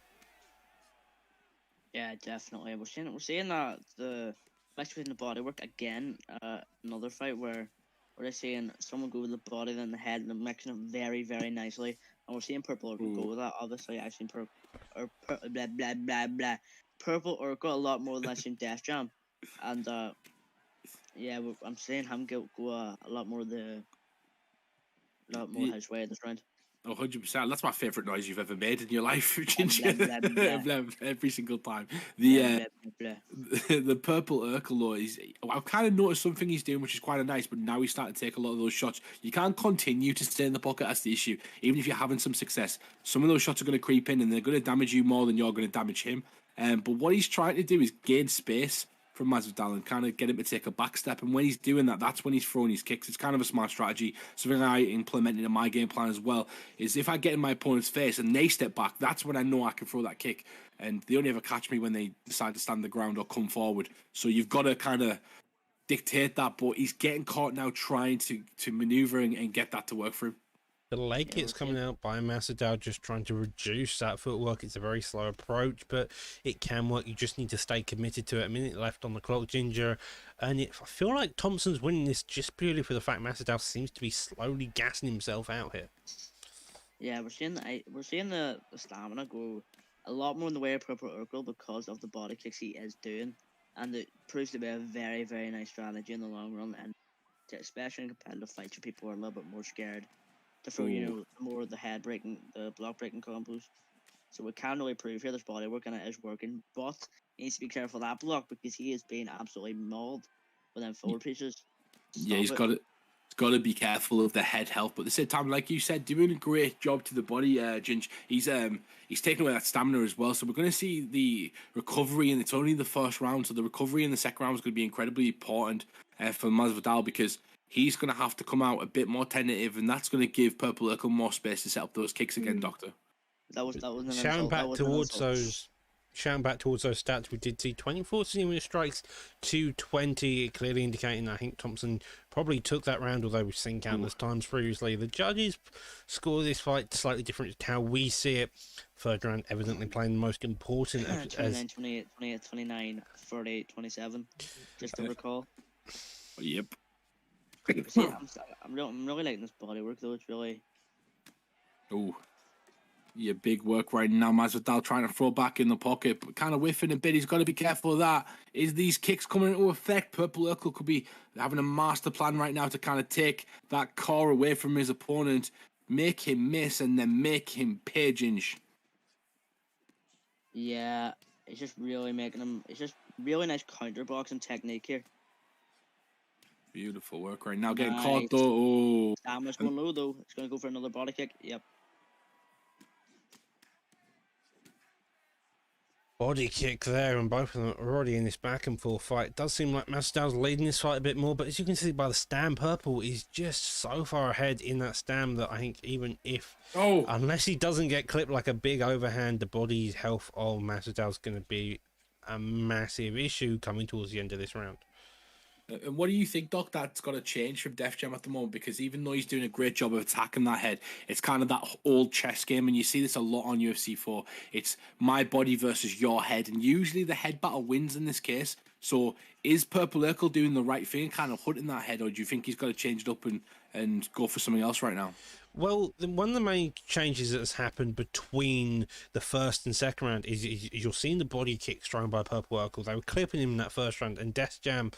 Yeah, definitely. We're seeing that especially in the body work again. Another fight where they're saying someone go with the body then the head, and they're mixing it very, very nicely. And we're seeing Purple Urkel go with that. Obviously, I've seen Purple Urkel a lot more than I've seen Def Jam. And yeah, I'm saying him go a lot more his way this round. 100%. That's my favourite noise you've ever made in your life, Ginger. Every single time. The Purple Urkel though, I've kind of noticed something he's doing which is quite nice, but now he's starting to take a lot of those shots. You can't continue to stay in the pocket, that's the issue. Even if you're having some success, some of those shots are going to creep in and they're going to damage you more than you're going to damage him. But what he's trying to do is gain space from Masvidal and kind of get him to take a back step, and when he's doing that, that's when he's throwing his kicks. It's kind of a smart strategy. Something I implemented in my game plan as well is if I get in my opponent's face and they step back, that's when I know I can throw that kick, and they only ever catch me when they decide to stand the ground or come forward. So you've got to kind of dictate that, but he's getting caught now trying to maneuver and get that to work for him. The leg kicks coming out by Masvidal, just trying to reduce that footwork. It's a very slow approach, but it can work. You just need to stay committed to it. A minute left on the clock, Ginger. And I feel like Thompson's winning this just purely for the fact Masvidal seems to be slowly gassing himself out here. Yeah, we're seeing the stamina go a lot more in the way of Purple Urkel because of the body kicks he is doing. And it proves to be a very, very nice strategy in the long run. And especially in competitive fights where people are a little bit more scared to throw, more of the head breaking, the block breaking combos. So we can really prove here there's body work and it is working, but he needs to be careful of that block because he is being absolutely mauled with them forward pieces. Yeah, he's got to be careful of the head health, but at the same time, like you said, doing a great job to the body, Ginge. He's taking away that stamina as well, so we're going to see the recovery, and it's only the first round, so the recovery in the second round is going to be incredibly important for Masvidal because he's going to have to come out a bit more tentative, and that's going to give Purple Urkel more space to set up those kicks again, Doctor. That was shouting back towards those. shouting back towards those stats, we did see 24 serious strikes to 20, clearly indicating that Hank Thompson probably took that round, although we've seen countless times previously. The judges score this fight slightly different to how we see it. Third round evidently playing the most important 29, 28, 28, 29, 48, 27, just to recall. Yep. See, I'm really liking this bodywork, though. It's really... Oh, yeah, big work right now. Masvidal trying to throw back in the pocket, but kind of whiffing a bit. He's got to be careful of that. Is these kicks coming into effect? Purple Urkel could be having a master plan right now to kind of take that core away from his opponent, make him miss, and then make him pay, Ginge. Yeah, it's just really making him... It's just really nice counterboxing technique here. Beautiful work right now. Getting Nice. caught, though. Oh. Stamina's going low, though. It's going to go for another body kick. Yep. body kick there, and both of them are already in this back and forth fight. It does seem like Masvidal's leading this fight a bit more, but as you can see by the stand, Purple is just so far ahead in that stand that I think even if, unless he doesn't get clipped like a big overhand, the body health of Masvidal's going to be a massive issue coming towards the end of this round. And what do you think, Doc, that's got to change from Def Jam at the moment? Because even though he's doing a great job of attacking that head, it's kind of that old chess game, and you see this a lot on UFC 4. It's my body versus your head, and usually the head battle wins in this case. So is Purple Urkel doing the right thing, kind of hunting that head, or do you think he's got to change it up and go for something else right now? Well, one of the main changes that has happened between the first and second round is you're seeing the body kicks thrown by Purple Urkel. They were clipping him in that first round, and Def Jam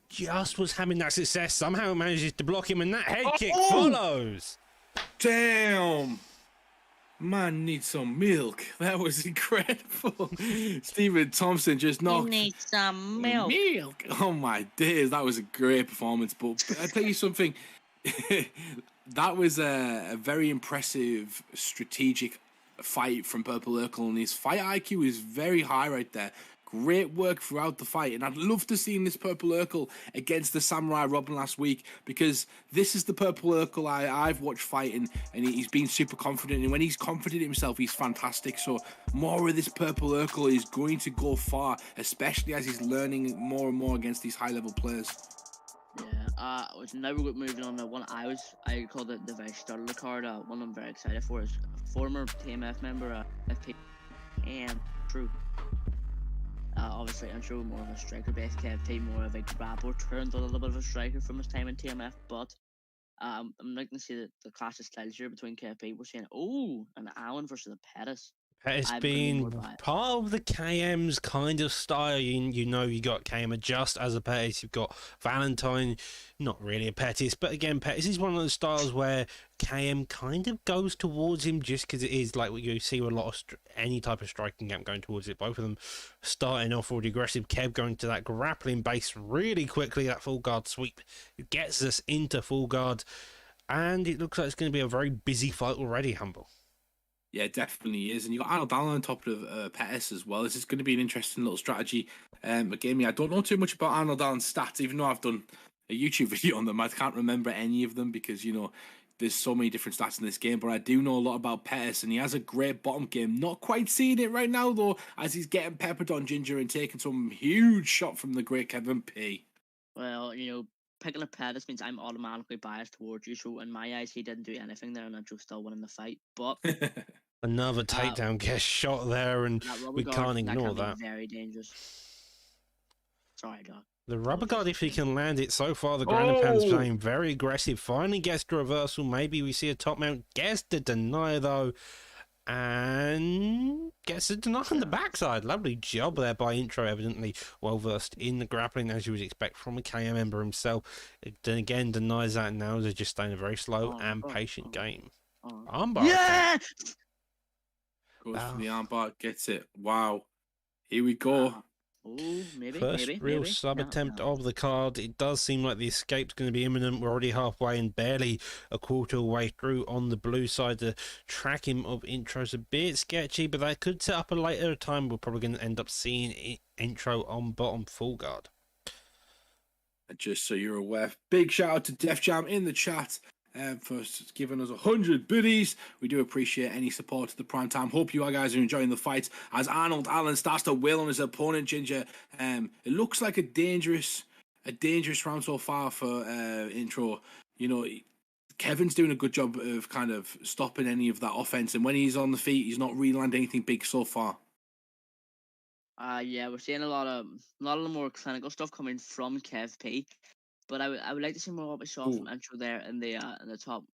just was having that success. Somehow manages to block him, and that head kick follows. Damn! Man needs some milk. That was incredible. Stephen Thompson just knocked. You need some milk. Milk. Oh my days, that was a great performance. But I tell you something. That was a very impressive strategic fight from Purple Urkel, and his fight IQ is very high right there. Great work throughout the fight, and I'd love to see this Purple Urkel against the Samurai Robin last week, because this is the Purple Urkel I've watched fighting, and he's been super confident, and when he's confident in himself, he's fantastic. So more of this Purple Urkel is going to go far, especially as he's learning more and more against these high-level players. Yeah, now we're moving on to one I called it the very start of the card. One I'm very excited for is former TMF member, FP, and True. Obviously, I'm sure more of a striker-based KFT, more of a grappler, turned a little bit of a striker from his time in TMF, but I'm liking to see the clash of styles here between KFT. We're seeing, an Allen versus a Pettis. Pettis being part of the KM's kind of style. You know, you got KM Adjust as a Pettis, you've got Valentine, not really a Pettis, but again, Pettis is one of those styles where KM kind of goes towards him just because it is like what you see with a lot of any type of striking game going towards it. Both of them starting off already aggressive. Kev going to that grappling base really quickly. That full guard sweep gets us into full guard, and it looks like it's going to be a very busy fight already, Humble. Yeah, it definitely is. And you got Arnold Allen on top of Pettis as well. This is going to be an interesting little strategy. Again, I don't know too much about Arnold Allen's stats, even though I've done a YouTube video on them. I can't remember any of them because, there's so many different stats in this game. But I do know a lot about Pettis, and he has a great bottom game. Not quite seeing it right now, though, as he's getting peppered on Ginger and taking some huge shot from the great Kevin P. Well, picking a Pettis means I'm automatically biased towards you. So in my eyes, he didn't do anything there, and Andrew's still winning the fight. But another takedown gets shot there, and we can't ignore that. Very dangerous. Sorry, Doc. The rubber guard, if he can land it, so far the ground and pound's playing very aggressive. Finally gets the reversal. Maybe we see a top mount. Gets the deny though, and gets a deny on the backside. Lovely job there by Intro, evidently well versed in the grappling, as you would expect from a KM member himself. Then again, denies that, and now they're just staying a very slow and patient game. Armbar. Yeah! Goes for the armbar, gets it. Wow. Here we go. First real sub attempt of the card. It does seem like the escape's going to be imminent. We're already halfway and barely a quarter way through on the blue side. The tracking of Intro's a bit sketchy, but that could set up a later time. We're probably going to end up seeing Intro on bottom full guard. Just so you're aware, big shout out to Def Jam in the chat. for giving us 100 biddies. We do appreciate any support to the prime time. Hope you guys are enjoying the fight as Arnold Allen starts to wail on his opponent, Ginger. It looks like a dangerous round so far for Intro. You know, Kevin's doing a good job of kind of stopping any of that offense, and when he's on the feet, he's not really landing anything big so far. Yeah, we're seeing a lot of the more clinical stuff coming from Kev P. But I would like to see more what we saw from Intro there in the top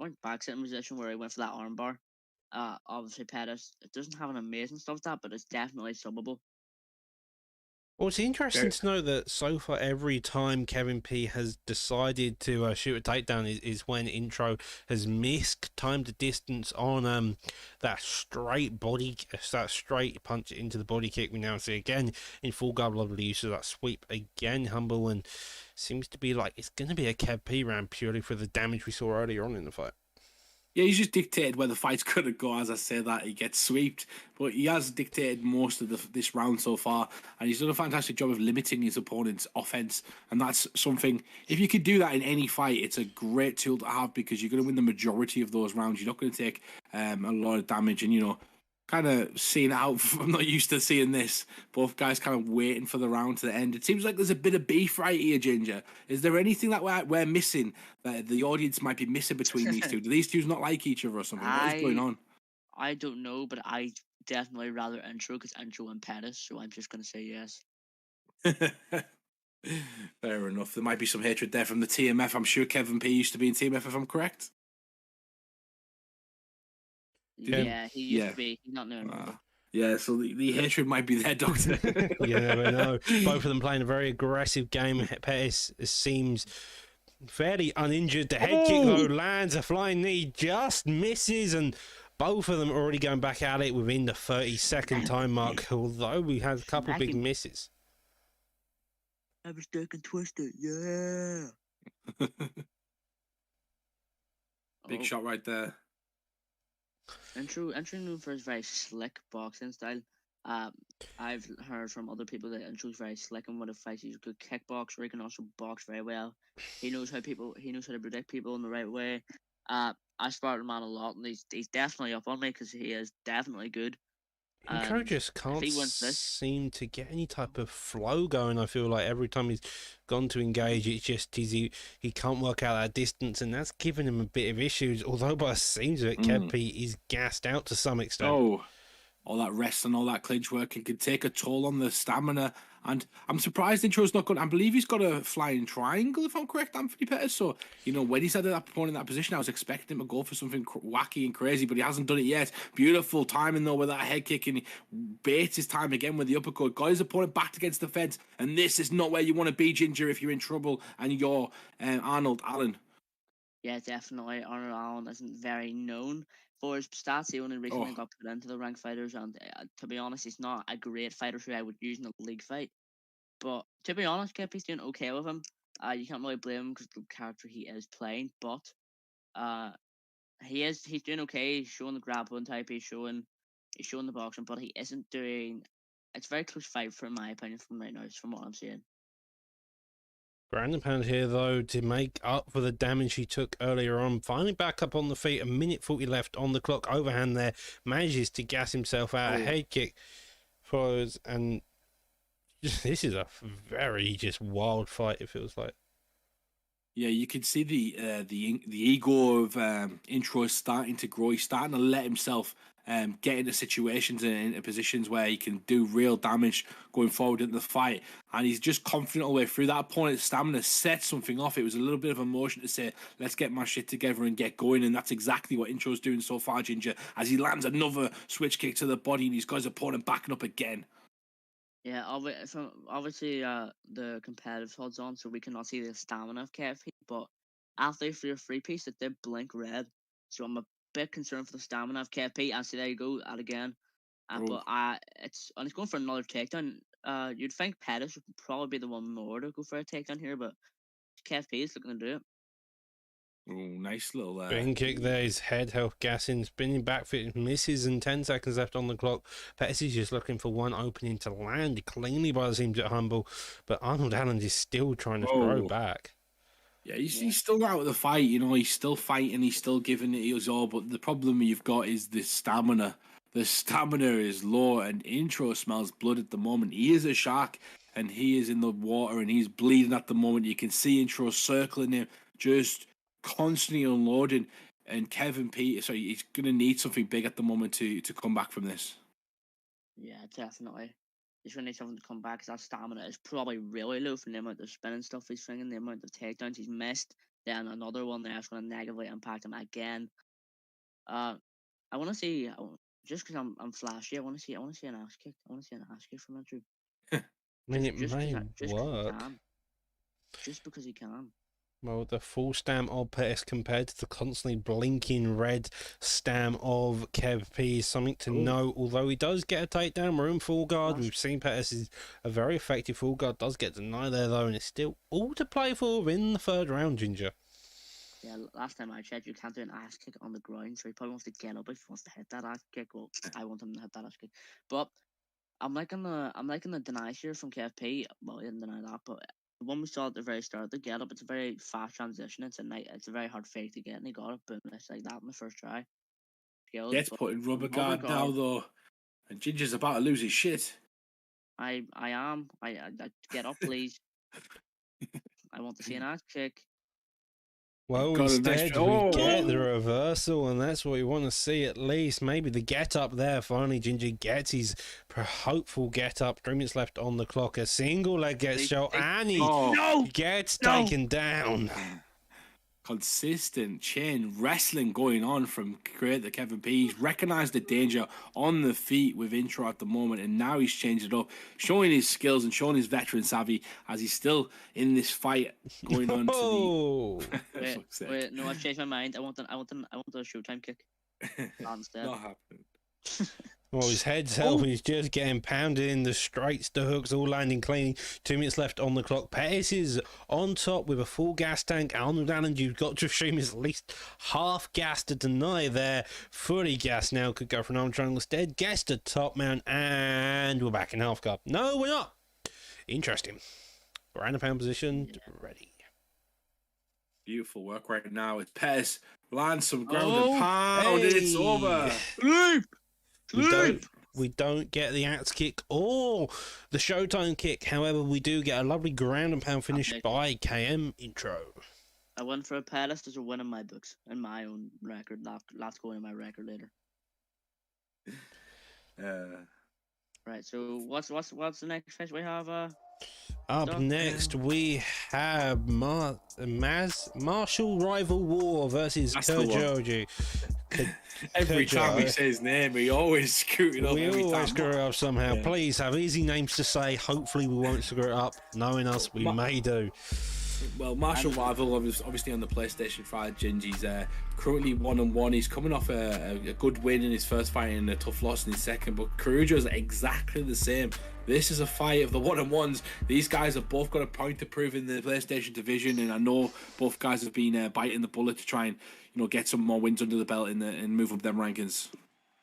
rank back sitting position where he went for that armbar. Obviously Pettis, it doesn't have an amazing stuff that, but it's definitely subbable. Well, it's interesting to know that so far every time Kevin P has decided to shoot a takedown is when Intro has missed time to distance on that straight punch into the body kick. We now see again in full double of the use of that sweep again. Humble, and seems to be like it's going to be a Kev P round purely for the damage we saw earlier on in the fight. Yeah, he's just dictated where the fight's going to go. As I say that, he gets swept, but he has dictated most of this round so far, and he's done a fantastic job of limiting his opponent's offense. And that's something, if you could do that in any fight, it's a great tool to have because you're going to win the majority of those rounds. You're not going to take a lot of damage, and, you know, kind of seeing it out. I'm not used to seeing this. Both guys kind of waiting for the round to end. It seems like there's a bit of beef right here, Ginger. Is there anything that we're missing that the audience might be missing between these two? Do these two not like each other or something? What is going on? I don't know, but I definitely rather Intro because Intro and Pettis, so I'm just going to say yes. Fair enough. There might be some hatred there from the TMF. I'm sure Kevin P used to be in TMF, if I'm correct. Yeah, he used to be. He's not known. Yeah, so the hatred might be there, Doctor. You never know. Both of them playing a very aggressive game. Pettis seems fairly uninjured. The head kick, though, lands a flying knee, just misses, and both of them already going back at it within the 30-second time mark, although we had a couple of big misses. I was stuck and twisted, yeah. Big shot right there. Intro known for his very slick boxing style. I've heard from other people that Intro's very slick and when he fights he's a good kickboxer. He can also box very well. He knows how to predict people in the right way. I sparred him on a lot, and he's definitely up on me because he is definitely good. Intro just can't seem to get any type of flow going. I feel like every time he's gone to engage, it's just he can't work out that distance, and that's given him a bit of issues. Although by the seams of it, Kev P is gassed out to some extent. Oh, all that rest and all that clinch work, it could take a toll on the stamina. And I'm surprised Intro's not going. I believe he's got a flying triangle, if I'm correct, Anthony Pettis. So, you know, when he's had that point in that position, I was expecting him to go for something wacky and crazy, but he hasn't done it yet. Beautiful timing, though, with that head kick, and he baits his time again with the uppercut. Got his opponent backed against the fence, and this is not where you want to be, Ginger, if you're in trouble and you're Arnold Allen. Yeah, definitely. Arnold Allen isn't very known for his stats. He only recently got put into the ranked fighters, and to be honest, he's not a great fighter who I would use in a league fight. But to be honest, Kepi's doing okay with him. You can't really blame him because the character he is playing, but he's doing okay. He's showing the grappling type, he's showing the boxing, but he isn't doing. It's a very close fight, in my opinion, from right now, from what I'm seeing. Ground and pound here, though, to make up for the damage he took earlier on. Finally back up on the feet, a minute 40 left on the clock. Overhand there, manages to gas himself out. A head kick follows, and this is a very just wild fight, it feels like. Yeah, you can see the ego of Intro is starting to grow. He's starting to let himself get into situations and into positions where he can do real damage going forward into the fight. And he's just confident all the way through. That opponent's stamina set something off. It was a little bit of emotion to say, let's get my shit together and get going. And that's exactly what Intro's doing so far, Ginger, as he lands another switch kick to the body and he's got his opponent backing up again. Yeah, obviously the competitive HUD's on, so we cannot see the stamina of KFP, but after your free piece, it did blink red. So I'm a bit concerned for the stamina of KFP. And see, there you go, at again. But he's going for another takedown. You'd think Pettis would probably be the one more to go for a takedown here, but KFP is looking to do it. Oh, nice little spin kick there. His head health gassing, spinning back foot misses, and 10 seconds left on the clock. Pettis is just looking for one opening to land cleanly by the seams at Humble, but Arnold Allen is still trying to throw back. Yeah, he's still out of the fight, you know, he's still fighting, he's still giving it his all, but the problem you've got is the stamina. The stamina is low, and Intro smells blood at the moment. He is a shark, and he is in the water, and he's bleeding at the moment. You can see Intro circling him, just constantly unloading, and Kevin Peter, so he's going to need something big at the moment to come back from this. Yeah, definitely. He's going to need something to come back because that stamina is probably really low from the amount of spinning stuff he's swinging, the amount of takedowns he's missed. Then another one there is going to negatively impact him again. I want to see, just because I'm flashy, I want to see an ass kick. I want to see an ass kick from Intro. I mean, it Just may 'cause he work. can. Just because he can. Well, the full stam of Pettis compared to the constantly blinking red stam of Kev P is something to note. Although he does get a takedown, room full guard. We've seen Pettis is a very effective full guard. Does get denied there though, and it's still all to play for in the third round, Ginger. Yeah, last time I checked, you can't do an ass kick on the ground, so he probably wants to get up if he wants to hit that ass kick. Well, I want him to hit that ass kick, but I'm liking the deny here from KFP. Well, he didn't deny that, but the one we saw at the very start, the get up, it's a very fast transition. It's a very hard fake to get, and he got it. Boom, it's like that in the first try. Skilled, Gets but put in rubber guard now though, and Ginger's about to lose his shit. I am. I get up, please. I want to see an ass kick. Well, Got a instead nice- we get the reversal, and that's what we want to see at least. Maybe the get up there. Finally, Ginger gets his hopeful get up. 3 minutes left on the clock. A single leg gets shot, and he gets taken down. Consistent chain wrestling going on from creator Kevin P. He's recognised the danger on the feet with Intro at the moment, and now he's changed it up, showing his skills and showing his veteran savvy as he's still in this fight going on to the. Wait, no, I've changed my mind. I want a Showtime kick. Instead. Not happening. Well, his head's held. He's just getting pounded in the straights, the hooks, all landing clean. 2 minutes left on the clock. Pettis is on top with a full gas tank. Arnold Allen, you've got to assume, is at least half gas to deny there. Fully gas now could go for an arm triangle instead. Gets to top mount, and we're back in half guard. No, we're not. Interesting. Ground and pound position, ready. Beautiful work right now with Pettis. Lands some ground and pound, and it's over. We don't get the axe kick or the Showtime kick. However, we do get a lovely ground and pound finish by KM Intro. I went for a Pettis as a win in my books, in my own record. That's going in my record later. Right. So what's the next fight we have? Up next, we have Martial Rival War versus Kyoji. Every time we say his name, we always screw it up. We always screw it up somehow. Yeah. Please have easy names to say. Hopefully, we won't screw it up. Knowing us, we may do. Well, Martial Rival, obviously on the PlayStation 5, Gingy's currently 1-1. He's coming off a good win in his first fight and a tough loss in his second, but Kyoji's exactly the same. This is a fight of the 1-1s. These guys have both got a point to prove in the PlayStation division, and I know both guys have been biting the bullet to try and get some more wins under the belt and move up them rankings.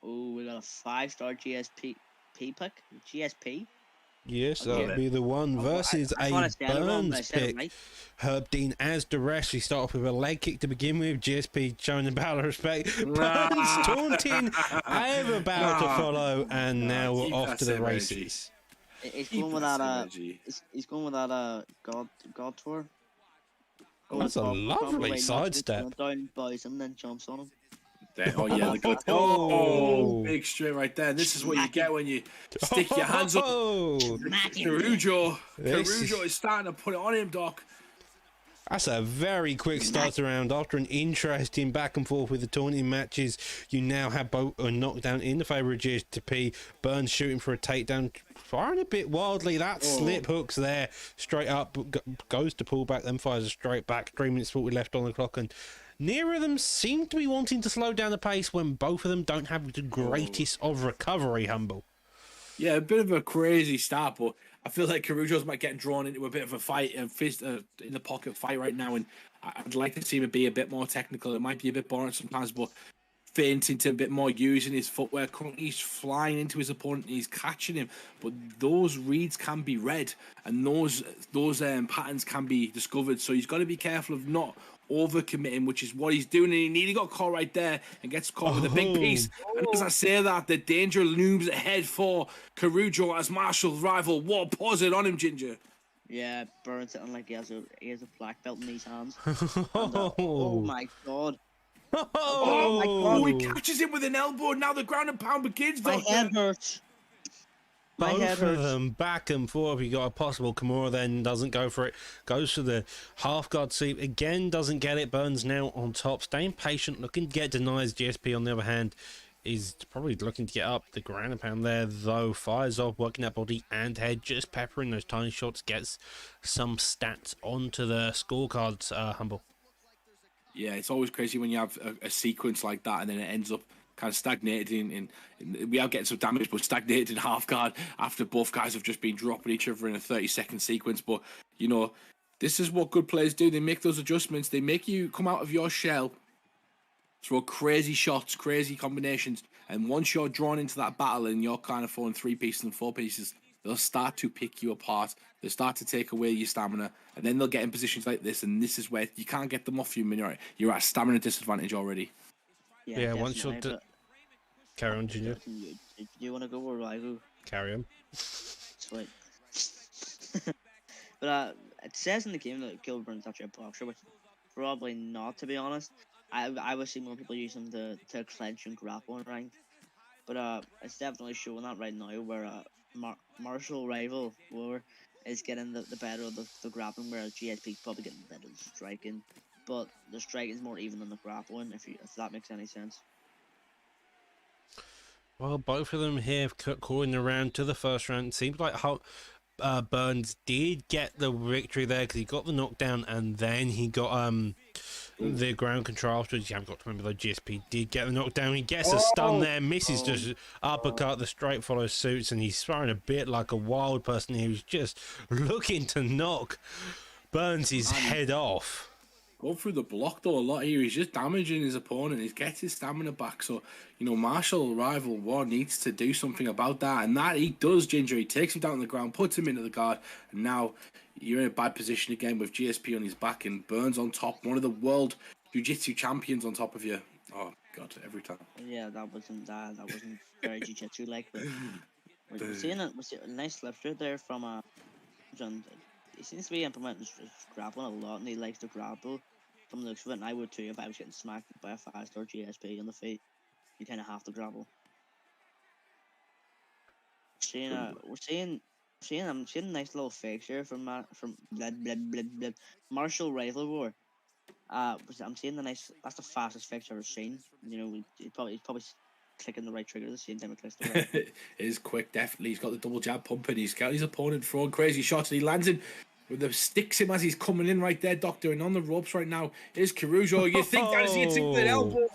Oh, we got a 5-star GSP pick. GSP. Yes, that'll be the one versus a Burns pick. Right. Herb Dean as Duresh. We start off with a leg kick to begin with. GSP showing about respect. Burns taunting. I'm about to follow, and now we're off to the races. He's going with that. He's going with that. God tour. That's a lovely sidestep. Down buys him, then jumps on him. Oh yeah, big straight right there. This is what you get when you stick your hands up. Kyoji is starting to put it on him, Doc. That's a very quick start around. After an interesting back and forth with the taunting matches, you now have both a knockdown in the favour of GSP. Burns shooting for a takedown, firing a bit wildly. That slip hooks there, straight up, goes to pull back, then fires a straight back. 3 minutes 40 left on the clock, and neither of them seem to be wanting to slow down the pace when both of them don't have the greatest of recovery, Humble. Yeah, a bit of a crazy start, but I feel like Kyoji's might get drawn into a bit of a fight, a fist in the pocket fight right now, and I'd like to see him be a bit more technical. It might be a bit boring sometimes, but feinting to a bit more, using his footwork. Currently, he's flying into his opponent and he's catching him. But those reads can be read, and those patterns can be discovered. So he's got to be careful of not overcommitting, which is what he's doing. And he nearly got caught right there and gets caught with a big piece. And as I say that, the danger looms ahead for Carujo as Marshall's rival War pours it on him, Ginger. Yeah, Burns sitting like he has a black belt in his hands. And, oh my god. Oh, my god. he catches him with an elbow, and now the ground and pound begins. My head hurts. My head Both of hurts. them back and forth. You got a possible Kimura, then doesn't go for it. Goes for the half guard sweep again, doesn't get it. Burns now on top, staying patient, looking to get denies. GSP on the other hand is probably looking to get up. The ground and pound there though fires off, working that body and head, just peppering those tiny shots, gets some stats onto the scorecards. Humble. Yeah, it's always crazy when you have a sequence like that and then it ends up kind of stagnated in we are getting some damage, but stagnated in half guard after both guys have just been dropping each other in a 30-second sequence. But, you know, this is what good players do. They make those adjustments. They make you come out of your shell, throw crazy shots, crazy combinations. And once you're drawn into that battle and you're kind of throwing 3 pieces and 4 pieces, they'll start to pick you apart. They'll start to take away your stamina. And then they'll get in positions like this. And this is where you can't get them off you when you're at a stamina disadvantage already. Yeah, once you're... Carry on, Junior. Do you want to go or I go? Carry on. Sweet. But it says in the game that Kilburn's actually a boxer, which probably not, to be honest. I would see more people use him to clench and grapple in rank. But it's definitely showing that right now, where Marshall rival War is getting the better of the grappling, whereas GSP's probably getting the better of the striking. But the striking is more even than the grappling, if that makes any sense. Well, both of them here calling around to the first round. It seems like how Burns did get the victory there because he got the knockdown and then he got the ground control afterwards. You haven't got to remember though, GSP did get the knockdown. He gets a stun there, misses just uppercut. The straight follows suits, and he's throwing a bit like a wild person. He was just looking to knock Burns' head off. Go through the block though a lot here. He's just damaging his opponent. He's getting his stamina back. So, you know, Marshall rival War needs to do something about that. And that he does, Ginger. He takes him down on the ground, puts him into the guard. And now you're in a bad position again with GSP on his back and Burns on top. One of the world jiu-jitsu champions on top of you. Oh, God, every time. Yeah, that wasn't very jiu-jitsu like. But we're seeing a nice left right there from John. He seems to be implementing grappling a lot, and he likes to grapple from the looks of it. And I would too if I was getting smacked by a 5-star GSP on the feet. You kind of have to grapple. I'm seeing a nice little fakes here from Marshall Rival War. I'm seeing that's the fastest fakes I've ever seen. You know, he's probably clicking the right trigger at the same time it clicks the right. It is quick, definitely. He's got the double jab pumping. He's got his opponent throwing crazy shots, and he lands him with the sticks him as he's coming in right there, Doctor. And on the ropes right now is Caruso. You think that is he hits him with an elbow?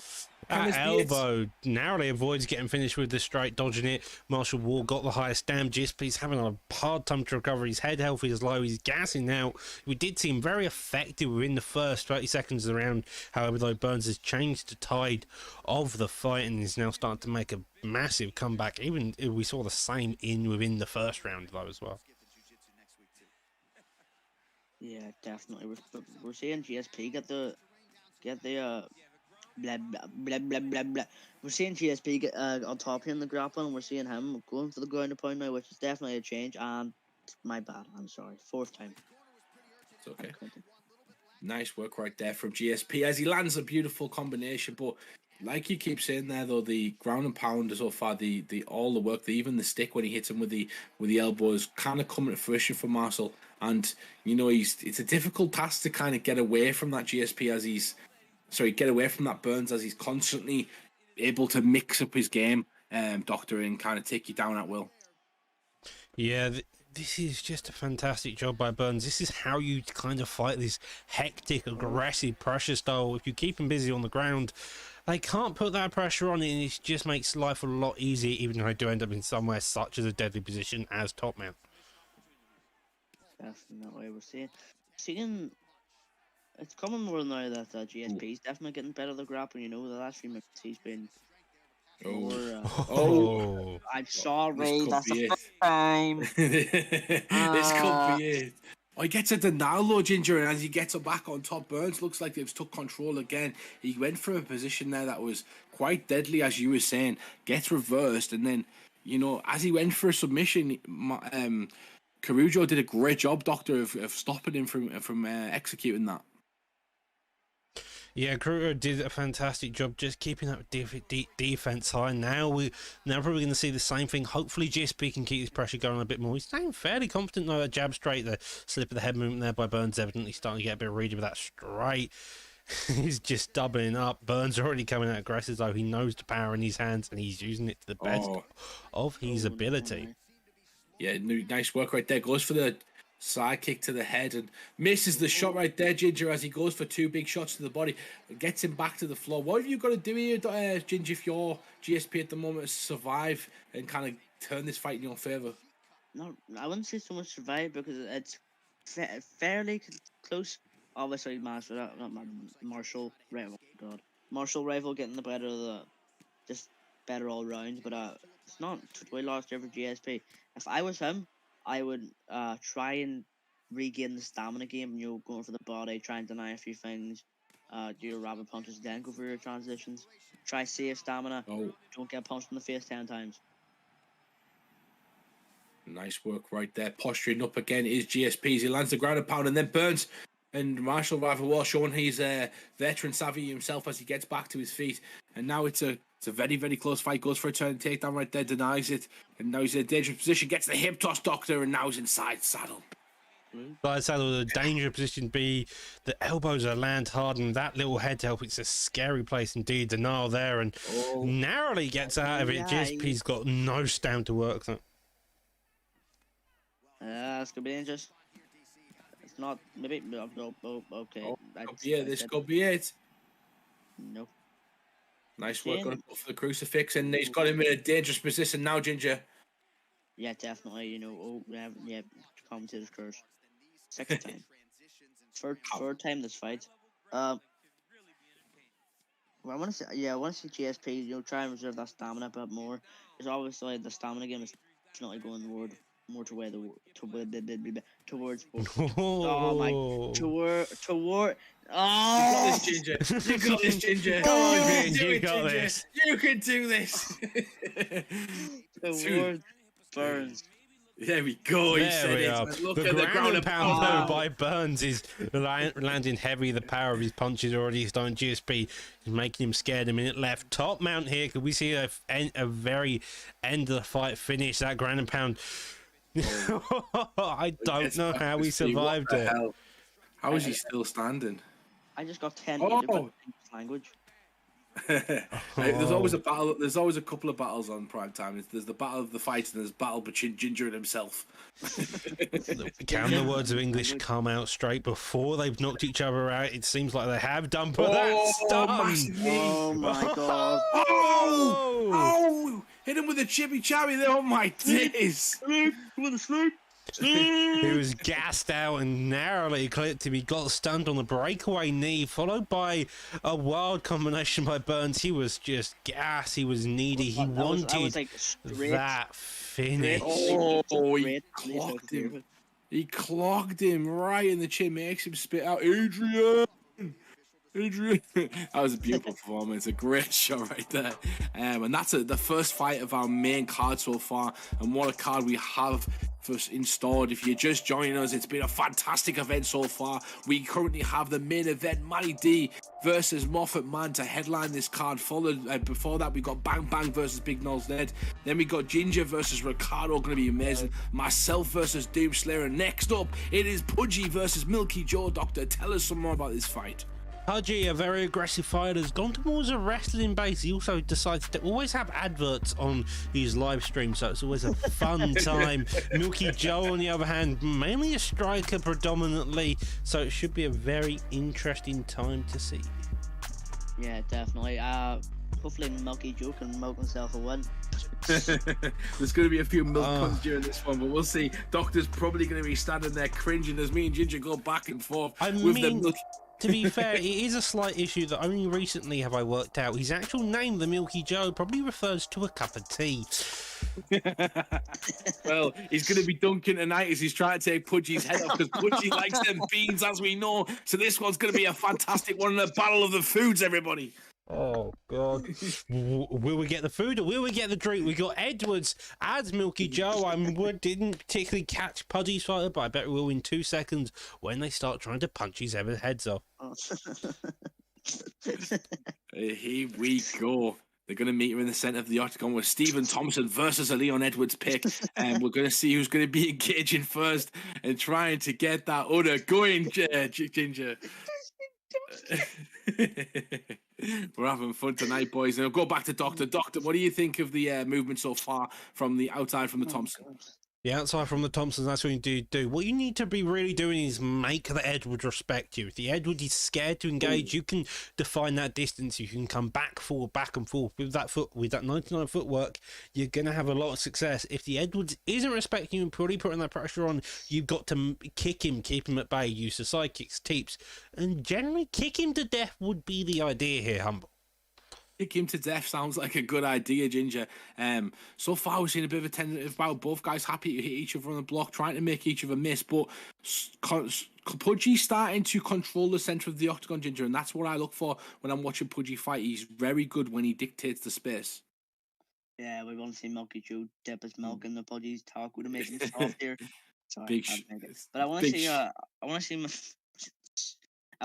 That elbow narrowly avoids getting finished with the straight, dodging it. Marshall Ward got the highest stam. GSP's having a hard time to recover. His head health is low. He's gassing out. We did see him very effective within the first 30 seconds of the round. However, though, Burns has changed the tide of the fight and is now starting to make a massive comeback. Even we saw the same within the first round, though, as well. Yeah, definitely. We're seeing GSP get the blah blah blah blah blah. We're seeing GSP get on top here in the grappling, and we're seeing him going for the ground point now, which is definitely a change. And my bad, I'm sorry, 4th time. It's okay. Nice work right there from GSP as he lands a beautiful combination. But like you keep saying there, though, the ground and pound so far, the all the work, even the stick when he hits him with the elbow is kind of coming to fruition for Marshall. And you know, it's a difficult task to kind of get away from that GSP get away from that Burns as he's constantly able to mix up his game, Doctor, and kind of take you down at will. Yeah, this is just a fantastic job by Burns. This is how you kind of fight this hectic, aggressive pressure style. If you keep him busy on the ground, they can't put that pressure on, and it just makes life a lot easier, even though I do end up in somewhere such as a deadly position as top man. Definitely, we're seeing it's coming more now that GSP is definitely getting better at the grappling. You know, the last few minutes he's been more. Oh, I'm sorry, could that's be the it. first time. This could be it. Oh, he gets a denial though, Ginger, and as he gets it back on top, Burns looks like they've took control again. He went for a position there that was quite deadly, as you were saying. Gets reversed, and then, you know, as he went for a submission, Carujo did a great job, Doctor, of stopping him from executing that. yeah, Kruger did a fantastic job just keeping that defense high. Now we're probably going to see the same thing. Hopefully GSP can keep his pressure going a bit more. He's staying fairly confident though. That jab straight, the slip of the head movement there by Burns evidently starting to get a bit ready with that straight. He's just doubling up. Burns already coming out aggressive though. He knows the power in his hands and he's using it to the best of his ability. Yeah, nice work right there. Goes for the side kick to the head and misses the shot right there, Ginger, as he goes for 2 big shots to the body. Gets him back to the floor. What have you got to do here, Ginger, if you're GSP at the moment, to survive and kind of turn this fight in your favour? No, I wouldn't say so much survive because it's fairly close. Obviously, Marshall Rival. God, Marshall Rival getting the better of just better all round. But it's not totally lost over GSP. If I was him, I would try and regain the stamina game. You know, going for the body, try and deny a few things, do your rapid punches, then go for your transitions. Try save stamina. Don't get punched in the face 10 times. Nice work right there. Posturing up again is GSP. He lands the ground and pound, and then Burns and Marshall Rival Wall showing he's veteran savvy himself as he gets back to his feet. And now it's a very, very close fight. Goes for a turn takedown right there, denies it. And now he's in a dangerous position. Gets the hip toss, Doctor, and now he's inside saddle. Side saddle, the dangerous position B. The elbows are land hard, and that little head help. It's a scary place indeed. Denial there, and narrowly gets out of it. GSP's got no stamina to work. This could be dangerous. It's not. Maybe. Okay. Yeah, this could be it. Nope. Nice work on for the crucifix, and he's got him in a dangerous position now, Ginger. Yeah, definitely. You know, yeah, commentator's curse. Second time. Third time this fight. Well, I want to see GSP. You know, try and reserve that stamina a bit more. Because obviously the stamina game is definitely going more towards. Oh my! Toward. Oh! You got this, Ginger. Come on, You got this. You can do this. Toward Burns. There we go. There we are. Look The at the ground and pound though by Burns is landing heavy. The power of his punches already starting. GSP is making him scared. A minute left. Top mount here. Could we see a very end of the fight finish? That ground and pound. I don't know how he survived it. Hell? How is he still standing? I just got 10 language. There's always a battle. There's always a couple of battles on prime time. There's the battle of the fights, and there's battle between Ginger and himself. Can the words of English come out straight before they've knocked each other out? It seems like they have done, but that's done. Oh my god! Oh! Hit him with a chippy chappy there. Oh my days! With a sloop. He was gassed out and narrowly clipped him. He got stunned on the breakaway knee, followed by a wild combination by Burns. He was just gas. He was needy. He wanted that finish. Oh, he clocked him. He clogged him right in the chin, makes him spit out. Adrian! That was a beautiful performance, a great shot right there. And that's the first fight of our main card so far, and what a card we have for installed. If you're just joining us, it's been a fantastic event so far. We currently have the main event, Matty D versus Moffat Man, to headline this card. Followed before that, we got Bang Bang versus Big Nose Ned. Then we got Ginger versus Ricardo, going to be amazing. Myself versus Doomslayer. And next up, it is Pudgy versus Milky Joe. Doctor, tell us some more about this fight. Pudgy, a very aggressive fighter, has gone towards a wrestling base. He also decides to always have adverts on his live stream, so it's always a fun time. Milky Joe, on the other hand, mainly a striker predominantly, so it should be a very interesting time to see. Yeah, definitely. Hopefully Milky Joe can milk himself a win. There's going to be a few milk puns during this one, but we'll see. Doctor's probably going to be standing there cringing as me and Ginger go back and forth with the milk. To be fair, it is a slight issue that only recently have I worked out. His actual name, the Milky Joe, probably refers to a cup of tea. Well, he's going to be dunking tonight as he's trying to take Pudgy's head off, because Pudgy likes them beans, as we know. So this one's going to be a fantastic one, a battle of the foods, everybody. Oh, God. Will we get the food or will we get the drink? We got Edwards as Milky Joe. I didn't particularly catch Pudgy's fighter, but I bet we will in 2 seconds when they start trying to punch his heads off. Here we go. They're going to meet him in the centre of the octagon with Stephen Thompson versus a Leon Edwards pick. And we're going to see who's going to be engaging first and trying to get that udder going, Ginger. We're having fun tonight, boys. And I'll go back to Doctor. Doctor, what do you think of the movement so far from the outside from the Thompson? The outside from the Thompsons, that's what you do. What you need to be really doing is make the Edwards respect you. If the Edwards is scared to engage, you can define that distance. You can come back and forth with that 99 footwork. You're gonna have a lot of success. If the Edwards isn't respecting you and putting that pressure on, you've got to kick him, keep him at bay. Use the side kicks, teeps, and generally kick him to death would be the idea here, Humble. Kick him to death sounds like a good idea, Ginger. So far we've seen a bit of a tentative bout. Both guys happy to hit each other on the block, trying to make each other miss, but Pudgy starting to control the centre of the octagon, Ginger, and that's what I look for when I'm watching Pudgy fight. He's very good when he dictates the space. Yeah, we want to see Milky Joe dip his milk in the Pudgy's taco to make him soft here. Sorry, Big but I want to see. I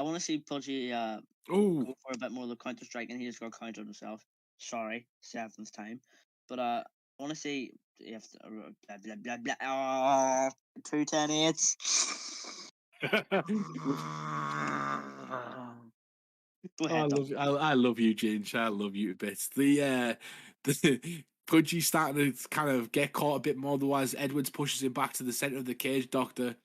want to see Pudgy go for a bit more of the counter strike, and he just got countered himself. Sorry, 7th time. But I want to see if blah blah blah blah. Oh, 210-8s. Go ahead. I love you, Ginger. I love you bits. The Pudgy starting to kind of get caught a bit more. Otherwise, Edwards pushes him back to the centre of the cage. Doctor.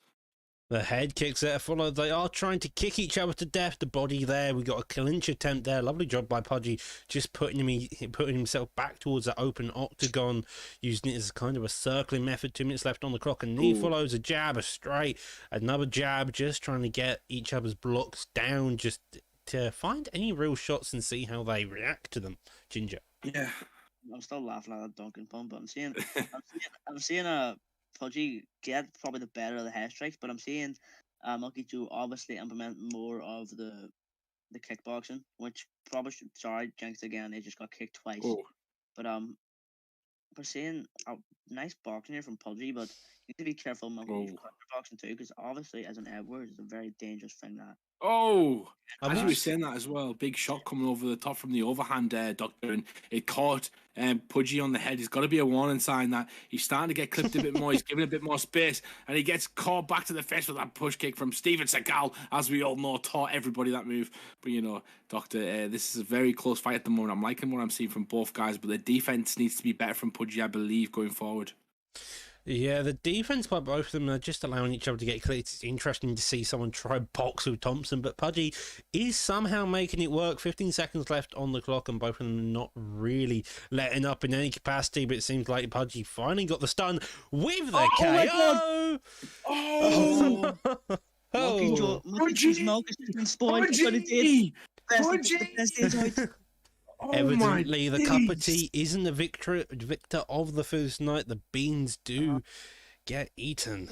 The head kicks there follow. They are trying to kick each other to death. The body there. We got a clinch attempt there. Lovely job by Pudgy, just putting himself back towards the open octagon, using it as kind of a circling method. 2 minutes left on the clock. And knee follows a jab, a straight, another jab, just trying to get each other's blocks down, just to find any real shots and see how they react to them. Ginger. Yeah. I'm still laughing at that Duncan pump, but I'm seeing a Pudgy get probably the better of the head strikes, but I'm seeing Milky Joe obviously implement more of the kickboxing, which probably should, sorry, jinxed again, they just got kicked twice. But we're seeing a nice boxing here from Pudgy, but you need to be careful Milky boxing too, because obviously as an Edwards, it's a very dangerous thing that. As you were saying that as well, big shot coming over the top from the overhand there, Doctor, and it caught Pudgy on the head. He's got to be a warning sign that he's starting to get clipped a bit more. He's giving a bit more space, and he gets caught back to the face with that push kick from Steven Seagal, as we all know, taught everybody that move. But you know, Doctor, this is a very close fight at the moment. I'm liking what I'm seeing from both guys, but the defense needs to be better from Pudgy, I believe, going forward. Yeah, the defense by both of them are just allowing each other to get clear. It's interesting to see someone try box with Thompson, but Pudgy is somehow making it work. 15 seconds left on the clock, and both of them not really letting up in any capacity, but it seems like Pudgy finally got the stun with the KO. Pudgy's milk has been spoiled, but it did. Pudgy! Evidently, the cup of tea isn't the victor of the first night. The beans do get eaten.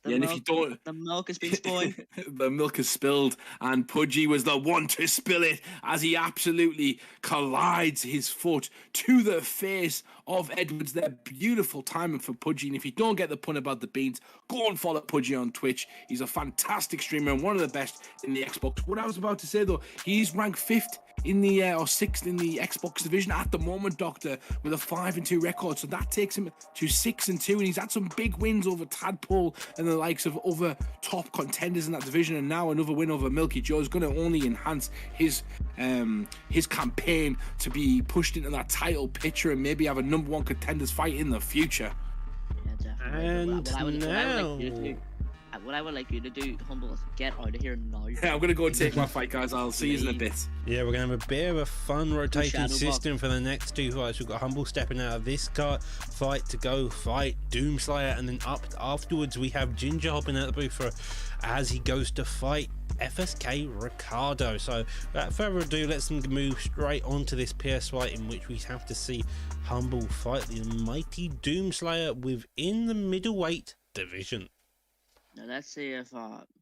And if you don't, the milk has been spoiled. The milk is spilled, and Pudgy was the one to spill it as he absolutely collides his foot to the face of Edwards. There, beautiful timing for Pudgy. And if you don't get the pun about the beans, go and follow Pudgy on Twitch. He's a fantastic streamer and one of the best in the Xbox. What I was about to say though, he's ranked 5th in the or 6th in the Xbox division at the moment, Doctor, with a 5-2 record. So that takes him to 6-2, and he's had some big wins over Tadpole and the likes of other top contenders in that division. And now another win over Milky Joe is going to only enhance his campaign to be pushed into that title picture and maybe have a #1 contenders fight in the future. And now, I what I would like you to do, Humble, is get out of here now. Yeah, I'm gonna go and take my fight, guys. I'll see you in a bit. Yeah, we're going to have a bit of a fun rotation Shadow system for the next 2 fights. We've got Humble stepping out of this fight to go fight Doomslayer, and then up afterwards we have Ginger hopping out the booth as he goes to fight FSK Ricardo. So without further ado, let's move straight on to this PS fight, in which we have to see Humble fight the mighty Doomslayer within the middleweight division. Now let's see if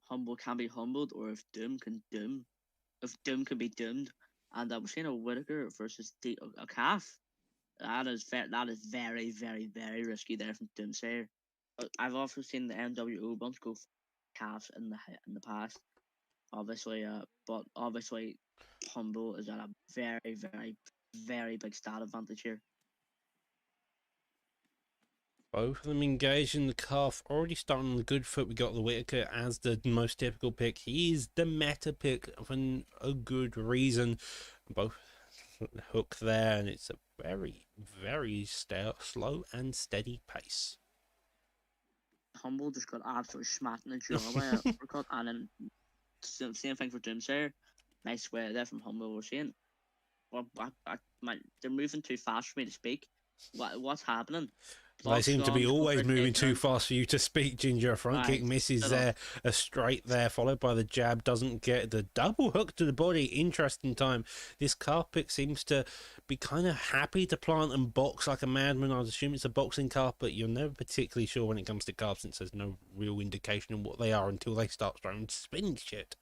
Humble can be humbled, or if Doom can doom. If Doom can be doomed. And we're seeing a Whitaker versus a calf. That is very, very, very risky there from Doomslayer. I've also seen the NWO bunch go calves in the past, obviously. But obviously, Humble is at a very, very, very big stat advantage here. Both of them engaged in the calf, already starting on the good foot. We got the Whitaker as the most typical pick. He is the meta pick for a good reason. Both hook there, and it's a very, very slow and steady pace. Humble just got absolutely smacked in the jaw by an uppercut, and then same thing for Doomslayer. Nice square there from Humble. We're seeing, well, they're moving too fast for me to speak. What's happening? They seem to be always moving too fast for you to speak, Ginger. A front kick misses there, a straight there, followed by the jab, doesn't get the double hook to the body. Interesting time. This calf pick seems to be kind of happy to plant and box like a madman. I would assume it's a boxing calf, but you're never particularly sure when it comes to calves, since there's no real indication of what they are until they start throwing spinning shit.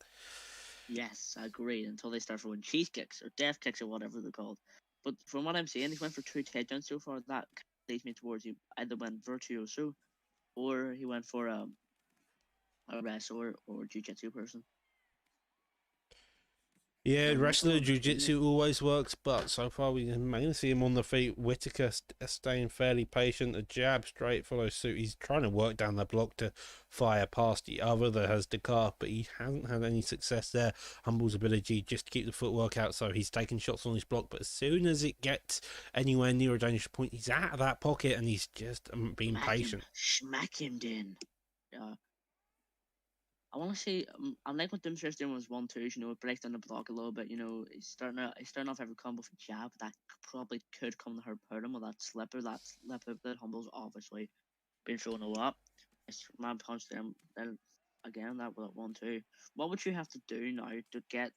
Yes, agreed. Until they start throwing cheese kicks or death kicks or whatever they're called. But from what I'm seeing, he went for 2 takedowns so far. That leads me towards he either went virtuoso, or he went for a wrestler or jiu-jitsu person. Yeah, wrestler jiu-jitsu always works, but so far we mainly see him on the feet. Whitaker staying fairly patient. A jab straight follows suit. He's trying to work down the block to fire past the other that has the calf, but he hasn't had any success there. Humble's ability just to keep the footwork out, so he's taking shots on his block, but as soon as it gets anywhere near a dangerous point, he's out of that pocket, and he's just being patient. Smack him, then. I want to say, I like what Doomslayer's doing was 1-2s, it breaks down the block a little bit, he's starting off every combo with a jab that probably could come to hurt him with that slipper that Humble's obviously been throwing a lot. It's man punch them, then again, that with 1-2. What would you have to do now to get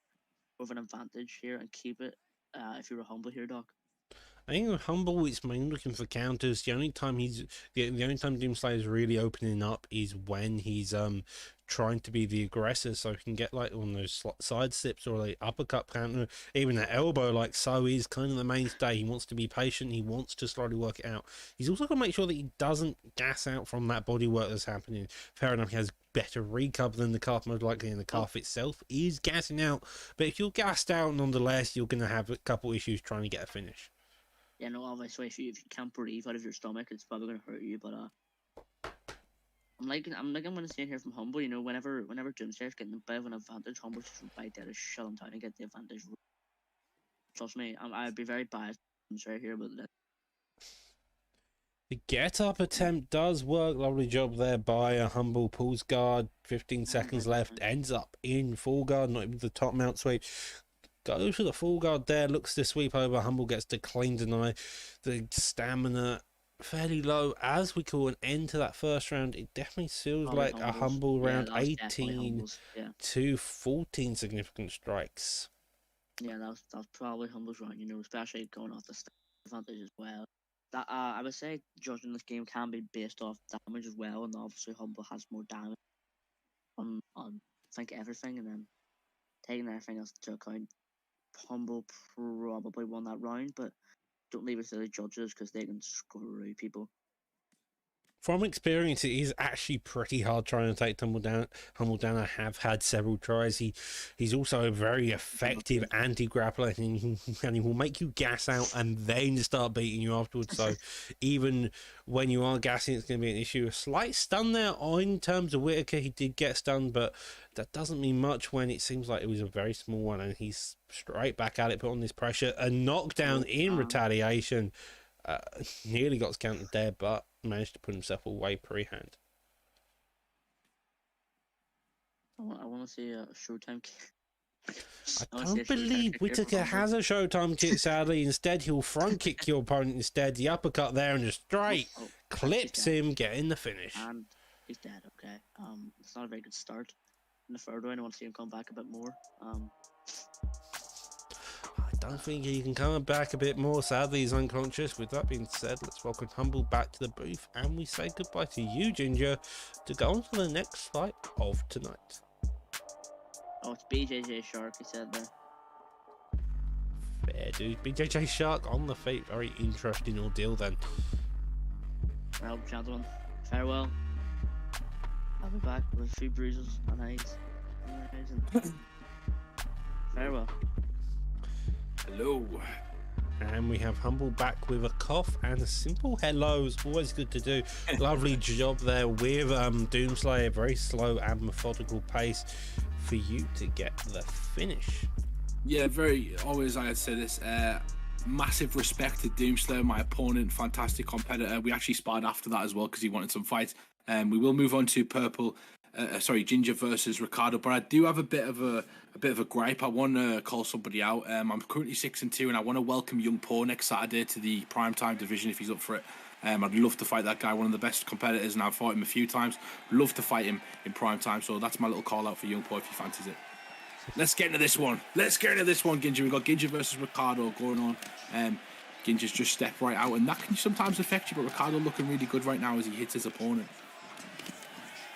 with an advantage here and keep it, if you were Humble here, Doc? I think with Humble, it's mainly looking for counters. The only time Doomslayer is really opening up is when he's trying to be the aggressor, so he can get like one of those side slips or like uppercut counter, even an elbow like so. Is kind of the mainstay. He wants to be patient. He wants to slowly work it out. He's also got to make sure that he doesn't gas out from that body work that's happening. Fair enough, he has better recover than the calf, most likely, and the calf itself is gassing out. But if you're gassed out, nonetheless, you're going to have a couple issues trying to get a finish. Yeah, no, obviously, if you can't breathe out of your stomach, it's probably going to hurt you. But I'm going to say here from Humble, whenever Doomslayer's getting a bit of an advantage, Humble's just right there to shut him down and get the advantage. Trust me, I'd be very biased right here, but the get-up attempt does work. Lovely job there by a Humble. Pulls guard, 15 seconds left, ends up in full guard, not even the top mount sweep. Goes for the full guard there, looks to sweep over. Humble gets the clean deny. The stamina fairly low. As we call an end to that first round, it definitely feels like a Humble round. 18 to 14 significant strikes. Yeah, that was probably Humble's round, especially going off the advantage as well. That I would say judging this game can be based off damage as well, and obviously Humble has more damage on I think everything, and then taking everything else into account, Humble probably won that round, but don't leave it to the judges because they can screw people. From experience, it is actually pretty hard trying to take Humble down. I have had several tries. He's also a very effective anti-grappler, and he will make you gas out and then start beating you afterwards. So even when you are gassing, it's going to be an issue. A slight stun there in terms of Whitaker. He did get stunned, but that doesn't mean much when it seems like it was a very small one, and he's straight back at it, put on this pressure. A knockdown in retaliation. Nearly got counted there, but managed to put himself away pre-hand. I want to see a Showtime kick. I wanna see a don't Showtime believe kick here from Whittaker Humble. has a Showtime kick, sadly. Instead, he'll front kick your opponent instead. The uppercut there and just straight Oh, clips dead. him, getting the finish. And he's dead. Okay. It's not a very good start. In the third round, I want to see him come back a bit more. I don't think he can come back a bit more. Sadly, he's unconscious. With that being said, let's welcome Humble back to the booth, and we say goodbye to you, Ginger, to go on to the next fight of tonight. Oh, it's BJJ Shark. He said there. Fair dude. BJJ Shark on the feet. Very interesting ordeal then. Well, gentlemen, farewell. I'll be back with a few bruises on eyes. Farewell. Hello. And we have Humble back with a cough and a simple hello. It's always good to do. Lovely job there with Doomslayer. Very slow and methodical pace for you to get the finish. Yeah, very. Always, I say this. Massive respect to Doomslayer, my opponent, fantastic competitor. We actually sparred after that as well because he wanted some fights. We will move on to Ginger versus Ricardo, but I do have a bit of a gripe. I want to call somebody out. I'm currently 6-2, and I want to welcome Young Po next Saturday to the primetime division if he's up for it. I'd love to fight that guy, one of the best competitors, and I've fought him a few times. Love to fight him in primetime, so that's my little call out for Young Po if he fancies it. Let's get into this one. Ginger. We've got Ginger versus Ricardo going on. Ginger's just stepped right out, and that can sometimes affect you, but Ricardo looking really good right now as he hits his opponent.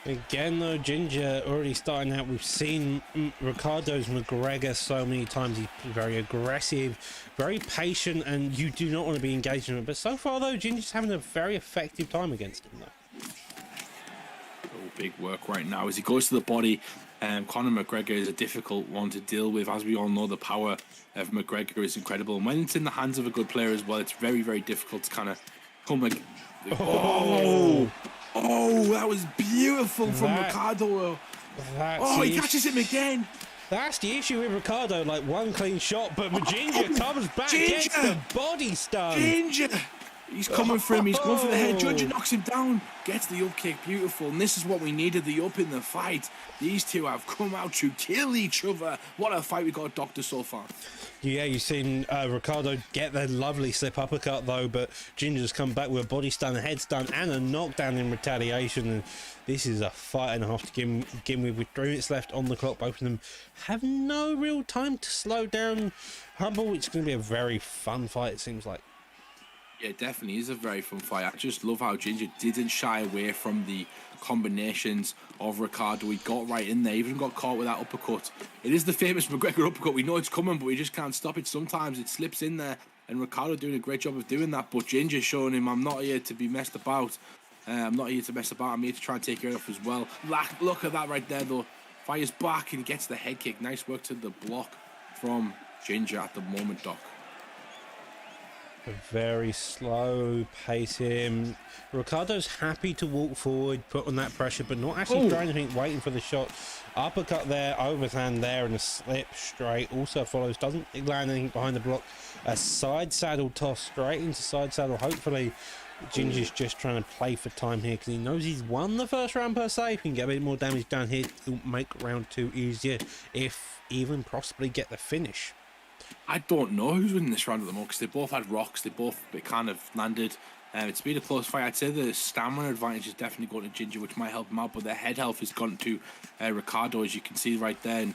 Again, though, Ginger already starting out. We've seen Ricardo's McGregor so many times. He's very aggressive, very patient, and you do not want to be engaged in it. But so far, though, Ginger's having a very effective time against him, though. Oh, big work right now as he goes to the body. Conor McGregor is a difficult one to deal with. As we all know, the power of McGregor is incredible. And when it's in the hands of a good player as well, it's very, very difficult to kind of come like... Oh, that was beautiful from Ricardo. He catches him again. That's the issue with Ricardo, like one clean shot, but Ginger comes back, gets the body stun. Ginger! He's coming for him, he's going for the head. Ginger knocks him down, gets the up kick, beautiful. And this is what we needed, the up in the fight. These two have come out to kill each other. What a fight we got, Doctor, so far. Yeah, you've seen Ricardo get that lovely slip uppercut though, but Ginger's come back with a body stun, a head stun, and a knockdown in retaliation. And this is a fight and a half to begin with 3 minutes left on the clock. Both of them have no real time to slow down. Humble, it's going to be a very fun fight, it seems like. Yeah, it definitely is a very fun fight. I just love how Ginger didn't shy away from the combinations of Ricardo. He got right in there, even got caught with that uppercut. It is the famous McGregor uppercut. We know it's coming, but we just can't stop it. Sometimes it slips in there, and Ricardo doing a great job of doing that. But Ginger's showing him, I'm not here to be messed about. I'm not here to mess about. I'm here to try and take care of as well. Look at that right there, though. Fires back and gets the head kick. Nice work to the block from Ginger at the moment, Doc. A very slow pace him. Ricardo's happy to walk forward, put on that pressure, but not actually throwing anything, waiting for the shot. Uppercut there, overhand there, and a slip straight. Also follows, doesn't land anything behind the block. A side saddle toss straight into side saddle. Hopefully, Ginger's just trying to play for time here because he knows he's won the first round per se. If he can get a bit more damage down here, it'll make round 2 easier, if even possibly get the finish. I don't know who's winning this round at the moment because they both had rocks. They both kind of landed. It's been a close fight. I'd say the stamina advantage is definitely going to Ginger, which might help him out, but the head health has gone to Ricardo, as you can see right there.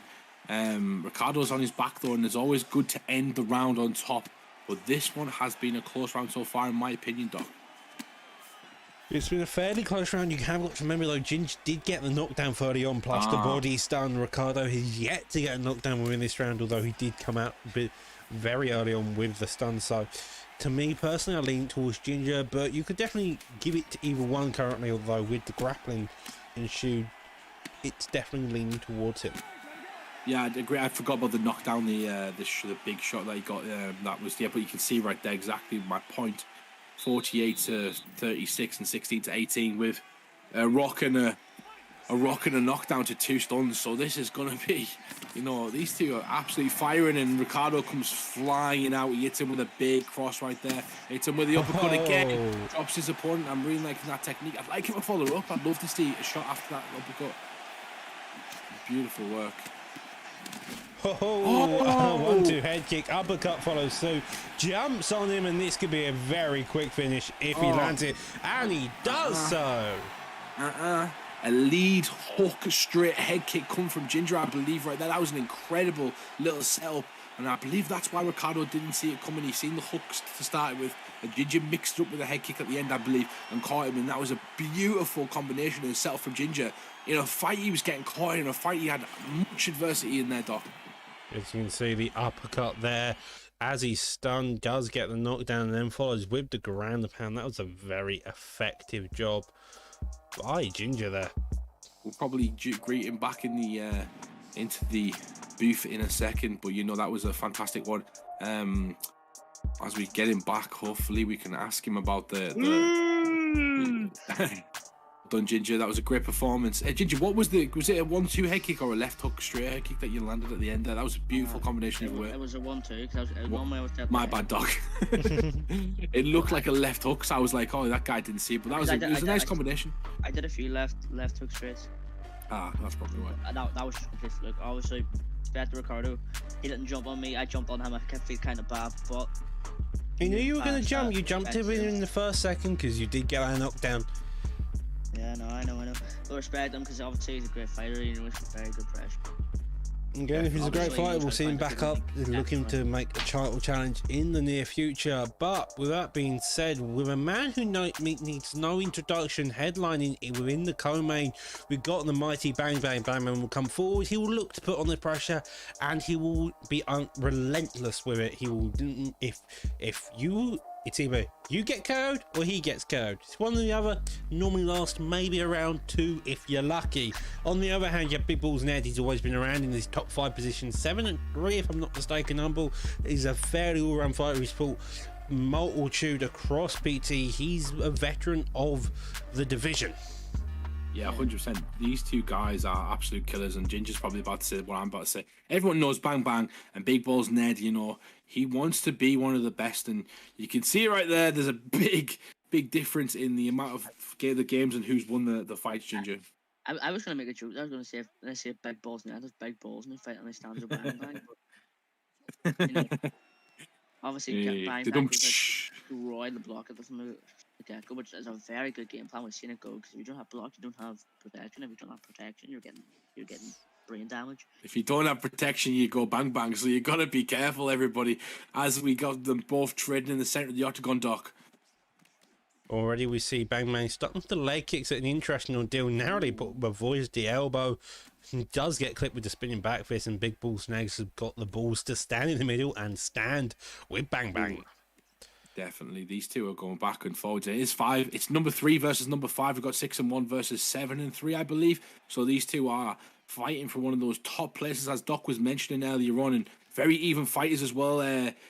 And Ricardo's on his back though, and it's always good to end the round on top. But this one has been a close round so far, in my opinion, Doc. It's been a fairly close round. You have got to remember though, Ginger did get the knockdown early on, plus the body stun. Ricardo has yet to get a knockdown within this round, although he did come out a bit very early on with the stun. So to me personally, I lean towards Ginger, but you could definitely give it to either one currently, although with the grappling ensued, it's definitely leaning towards him. Yeah, I'd agree. I forgot about the knockdown, the big shot that he got. That was, yeah, but you can see right there exactly my point. 48-36 and 16-18 with a rock and a knockdown to 2 stuns. So this is going to be, these two are absolutely firing, and Ricardo comes flying out. He hits him with a big cross right there. Hits him with the uppercut again. Drops his opponent. I'm really liking that technique. I'd like him to follow up. I'd love to see a shot after that uppercut. Beautiful work. Oh, 1-2 head kick, uppercut follows through, jumps on him, and this could be a very quick finish if he lands it, and he does so. A lead hook straight head kick come from Ginger, I believe, right there. That was an incredible little setup, and I believe that's why Ricardo didn't see it coming. He seen the hooks to start it with, and Ginger mixed up with a head kick at the end, I believe, and caught him, and that was a beautiful combination and setup from Ginger. In a fight he was getting caught in a fight he had much adversity in there, Doc. As you can see, the uppercut there, as he's stunned, does get the knockdown and then follows with the ground and pound. That was a very effective job by Ginger there. We'll probably greet him back in the into the booth in a second, but you know, that was a fantastic one. As we get him back, hopefully we can ask him about the done, Ginger. That was a great performance. Ginger, what was it a 1-2 head kick or a left hook straight head kick that you landed at the end there? That was a beautiful combination of work. It was a 1-2 because I was my bad, Doc. It looked like a left hook, so I was like, oh, that guy didn't see it, but it was a nice combination. I did a few left hook straights. That's probably why. That was just a complete fluke. Obviously, back to Ricardo. He didn't jump on me. I jumped on him. I kept feeling kind of bad, but he knew you were going to jump. You jumped him in the first second because you did get a knockdown. Yeah, no, I know. I respect him because obviously he's a great fighter. You know, he's a very good pressure. Again, if he's a great fighter, we'll see him back up looking to make a title challenge in the near future. But with that being said, with a man who needs no introduction headlining within the co-main, we've got the mighty Bang Bang. Bang Bang will come forward. He will look to put on the pressure, and he will be relentless with it. He will, it's either you get KO'd or he gets KO'd. It's one or the other. Normally lasts maybe around 2 if you're lucky. On the other hand, you have Big Balls Ned. He's always been around in his top 5 positions. 7-3 if I'm not mistaken. Humble. He's a fairly all-round fighter. He's fought multitude across PT. He's a veteran of the division. Yeah, 100%. These two guys are absolute killers, and Ginger's probably about to say what I'm about to say. Everyone knows Bang Bang and Big Balls Ned, you know, he wants to be one of the best, and you can see right there, there's a big difference in the amount of the games and who's won the fights, Ginger. I was going to make a joke. I was going to say, when I say Big Balls Ned, there's Big Balls, and they fight on the stands of Bang Bang. But, you know, obviously, Bang Bang destroyed the block at the get-go, which is a very good game plan. We've seen it go, because if you don't have block, you don't have protection. If you don't have protection, you're getting brain damage. If you don't have protection, you go bang bang. So you got to be careful, everybody. As we got them both trading in the center of the octagon, Doc. Already we see Bang Bang starting the leg kicks at an interesting deal. Narrowly avoids the elbow. He does get clipped with the spinning back fist, and Big Bull Snags have got the balls to stand in the middle and stand with Bang Bang. Definitely, these two are going back and forwards. It is 5. It's number 3 versus number 5. We've got 6-1 versus 7-3, I believe. So these two are fighting for one of those top places, as Doc was mentioning earlier on, and very even fighters as well.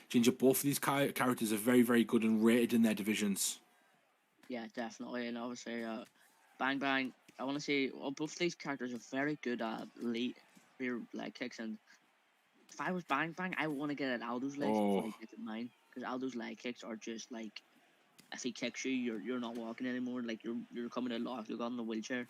Ginger, both of these characters are very, very good and rated in their divisions. Yeah, definitely, and obviously, Bang Bang. I want to say, both of these characters are very good at rear leg kicks, and if I was Bang Bang, I would want to get at Aldo's legs before I get at mine. Because Aldo's leg kicks are just like, if he kicks you, you're not walking anymore. Like you're coming out locked. You're on the wheelchair.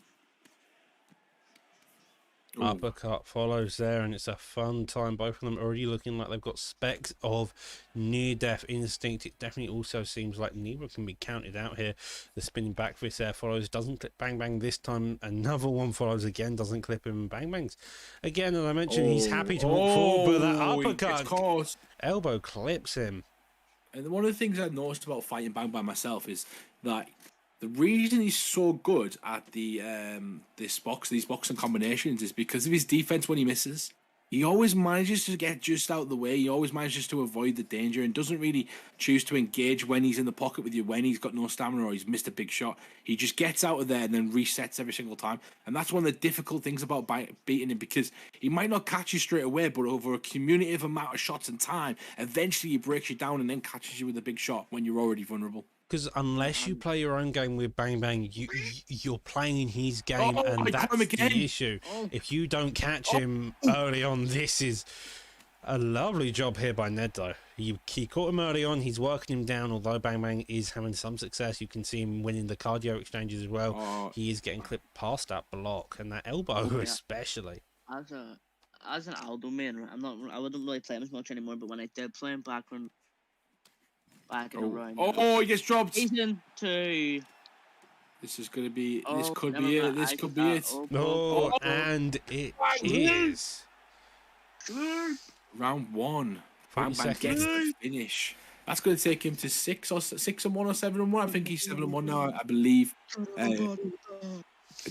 Uppercut follows there, and it's a fun time. Both of them already looking like they've got specks of near-death instinct. It definitely also seems like neither can be counted out here. The spinning back fist there follows, doesn't clip Bang Bang this time. Another one follows again, doesn't clip him. Bang Bang's again, as I mentioned, he's happy to walk forward, but that uppercut elbow clips him. And one of the things I noticed about fighting Bang Bang myself is that the reason he's so good at these boxing combinations is because of his defense when he misses. He always manages to get just out of the way. He always manages to avoid the danger and doesn't really choose to engage when he's in the pocket with you, when he's got no stamina or he's missed a big shot. He just gets out of there and then resets every single time. And that's one of the difficult things about beating him, because he might not catch you straight away, but over a cumulative amount of shots and time, eventually he breaks you down and then catches you with a big shot when you're already vulnerable. Because unless you play your own game with Bang Bang, you're playing in his game, and that's the issue. If you don't catch him early on, this is a lovely job here by Ned, though. He caught him early on. He's working him down, although Bang Bang is having some success. You can see him winning the cardio exchanges as well. He is getting clipped past that block, and that elbow especially. as a as an Aldo man, I wouldn't really play him as much anymore. But when I did play him back in Oh, around oh, he gets dropped. season 2. This is gonna be. This Oh, could never be mind. it. This I could just be it. Oh, and it is. Round 1. 40 Bang Bang gets seconds. the finish. That's going to take him to 6-1 or 7-1. I think he's 7-1 now, I believe.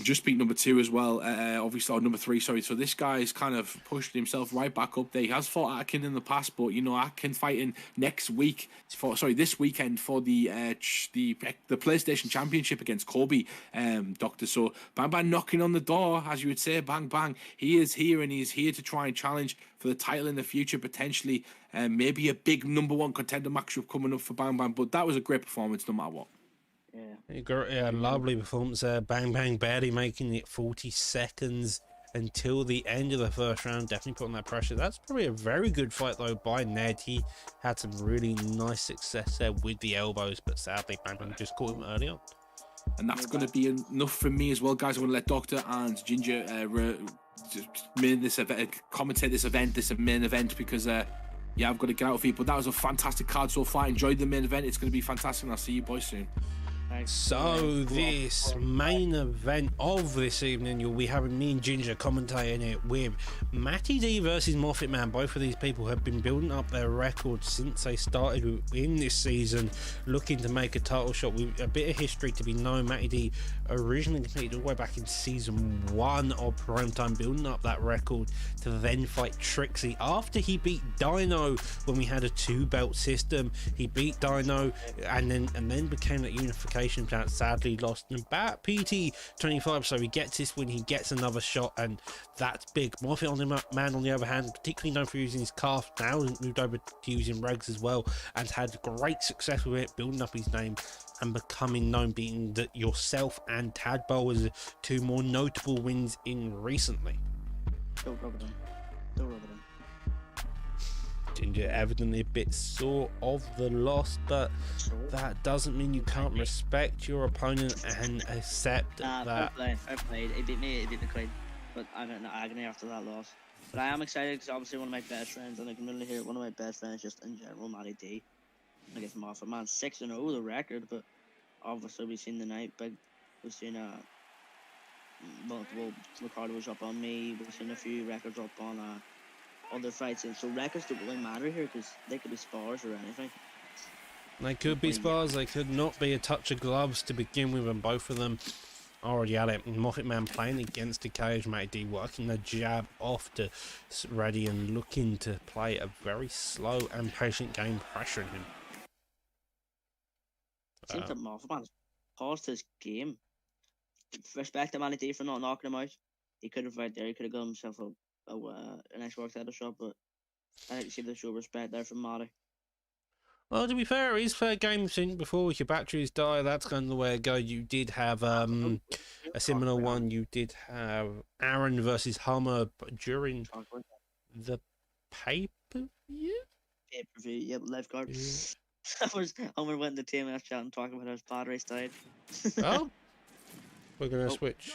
Just beat number 2 as well. Obviously, or number 3. Sorry. So this guy's kind of pushed himself right back up there. He has fought Atkin in the past, but Atkin fighting next week. This weekend for the PlayStation Championship against Kobe, Doctor. So Bang Bang knocking on the door, as you would say. Bang Bang. He is here, and he's here to try and challenge for the title in the future, potentially. Maybe a big number 1 contender matchup coming up for Bang Bang. But that was a great performance, no matter what. Yeah, lovely performance there. Bang Bang barely making it 40 seconds until the end of the first round. Definitely putting that pressure. That's probably a very good fight though by Ned. He had some really nice success there with the elbows, but sadly Bang Bang just caught him early on. And that's going to be enough from me as well, guys. I'm going to let Doctor and Ginger commentate this event, this main event, because I've got to get out of here. But that was a fantastic card so far. Enjoyed the main event. It's going to be fantastic, and I'll see you boys soon. So this main event of this evening, you'll be having me and Ginger commentating it with Matty D versus Moffat Man. Both of these people have been building up their record since they started in this season, looking to make a title shot. With a bit of history to be known, Matty D originally competed all the way back in season 1 of Prime Time, building up that record to then fight Trixie after he beat Dino when we had a 2-belt system. He beat Dino and then became that unification champ. Sadly lost in about PT 25, so he gets this win, he gets another shot, and that's big. Moffat Man on the other hand, particularly known for using his calf, now moved over to using regs as well, and had great success with it, building up his name and becoming known, beating yourself and Tadbole as 2 more notable wins in recently. Don't rub it in. Ginger evidently a bit sore of the loss, but that doesn't mean you can't respect your opponent and accept that. Fair play. He beat me clean, but I'm in agony after that loss. But I am excited because obviously one of my best friends, and I can really hear one of my best friends just in general, Matty D. I guess Moffat Man 6-0 the record, but obviously we've seen the night we've seen multiple Ricardo was up on me. We've seen a few records up on other fights, and so records don't really matter here because they could be spars or anything. They could be spars, they could not be a touch of gloves to begin with, and both of them already at it. Moffat Man playing against the cage, Matty D working the jab off to ready and looking to play a very slow and patient game, pressuring him. It seems that Moffat Man's paused his game. Respect to Matty D for not knocking him out. He could have right there, he could have got himself a nice work title shot, but I think you see the show respect there from Matty. Well, to be fair, it is fair game since before your batteries die. That's kind of the way it goes. You did have a similar one. You did have Aaron versus Hummer during the pay-per-view? Pay-per-view, yep, live card. Yeah. Hummer went in the TMS chat and talking about how his batteries died. Oh, we're going to switch.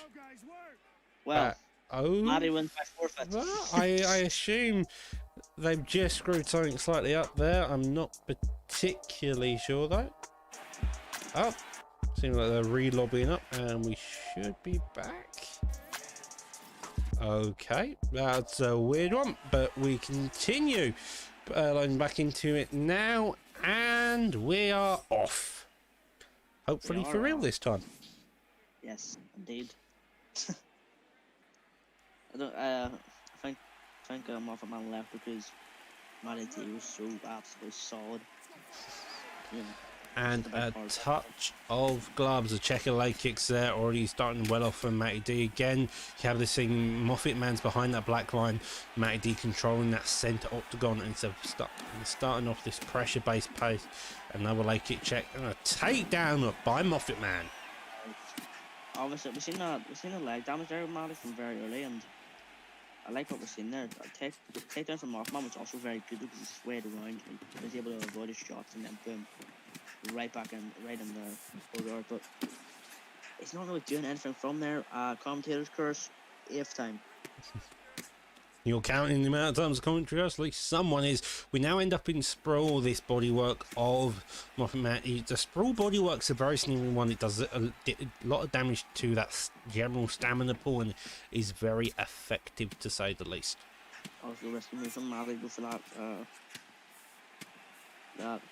Well, Matty wins by forfeit. Well, I assume they've just screwed something slightly up there. I'm not particularly sure though. Oh, seems like they're re-lobbying up, and we should be back. Okay, that's a weird one, but we continue. Loading back into it now, and we are off. Hopefully for real this time. Yes, indeed. I think Moffat Man left because Matty D was so absolutely solid. Yeah. And a touch of gloves. A check of leg kicks there, already starting well off from Matty D. Again, you have this thing, Moffat Man's behind that black line, Matty D controlling that centre octagon, and so starting off this pressure-based pace. Another leg kick check, and a takedown by Moffat Man. Obviously, we've seen the leg damage there with Matty from very early, and I like what we're seeing there. Takedown from Moffat Man was also very good because he swayed around and he was able to avoid his shots, and then boom, right in the corridor. But it's not really doing anything from there. Commentator's curse, 8th time. You're counting the amount of times commentary, at least someone is. We now end up in Sprawl, this bodywork of Moffat Man. The Sprawl bodywork's a very sneaky one. It does a lot of damage to that general stamina pool and is very effective, to say the least. Also, rescue move from Mali, go for that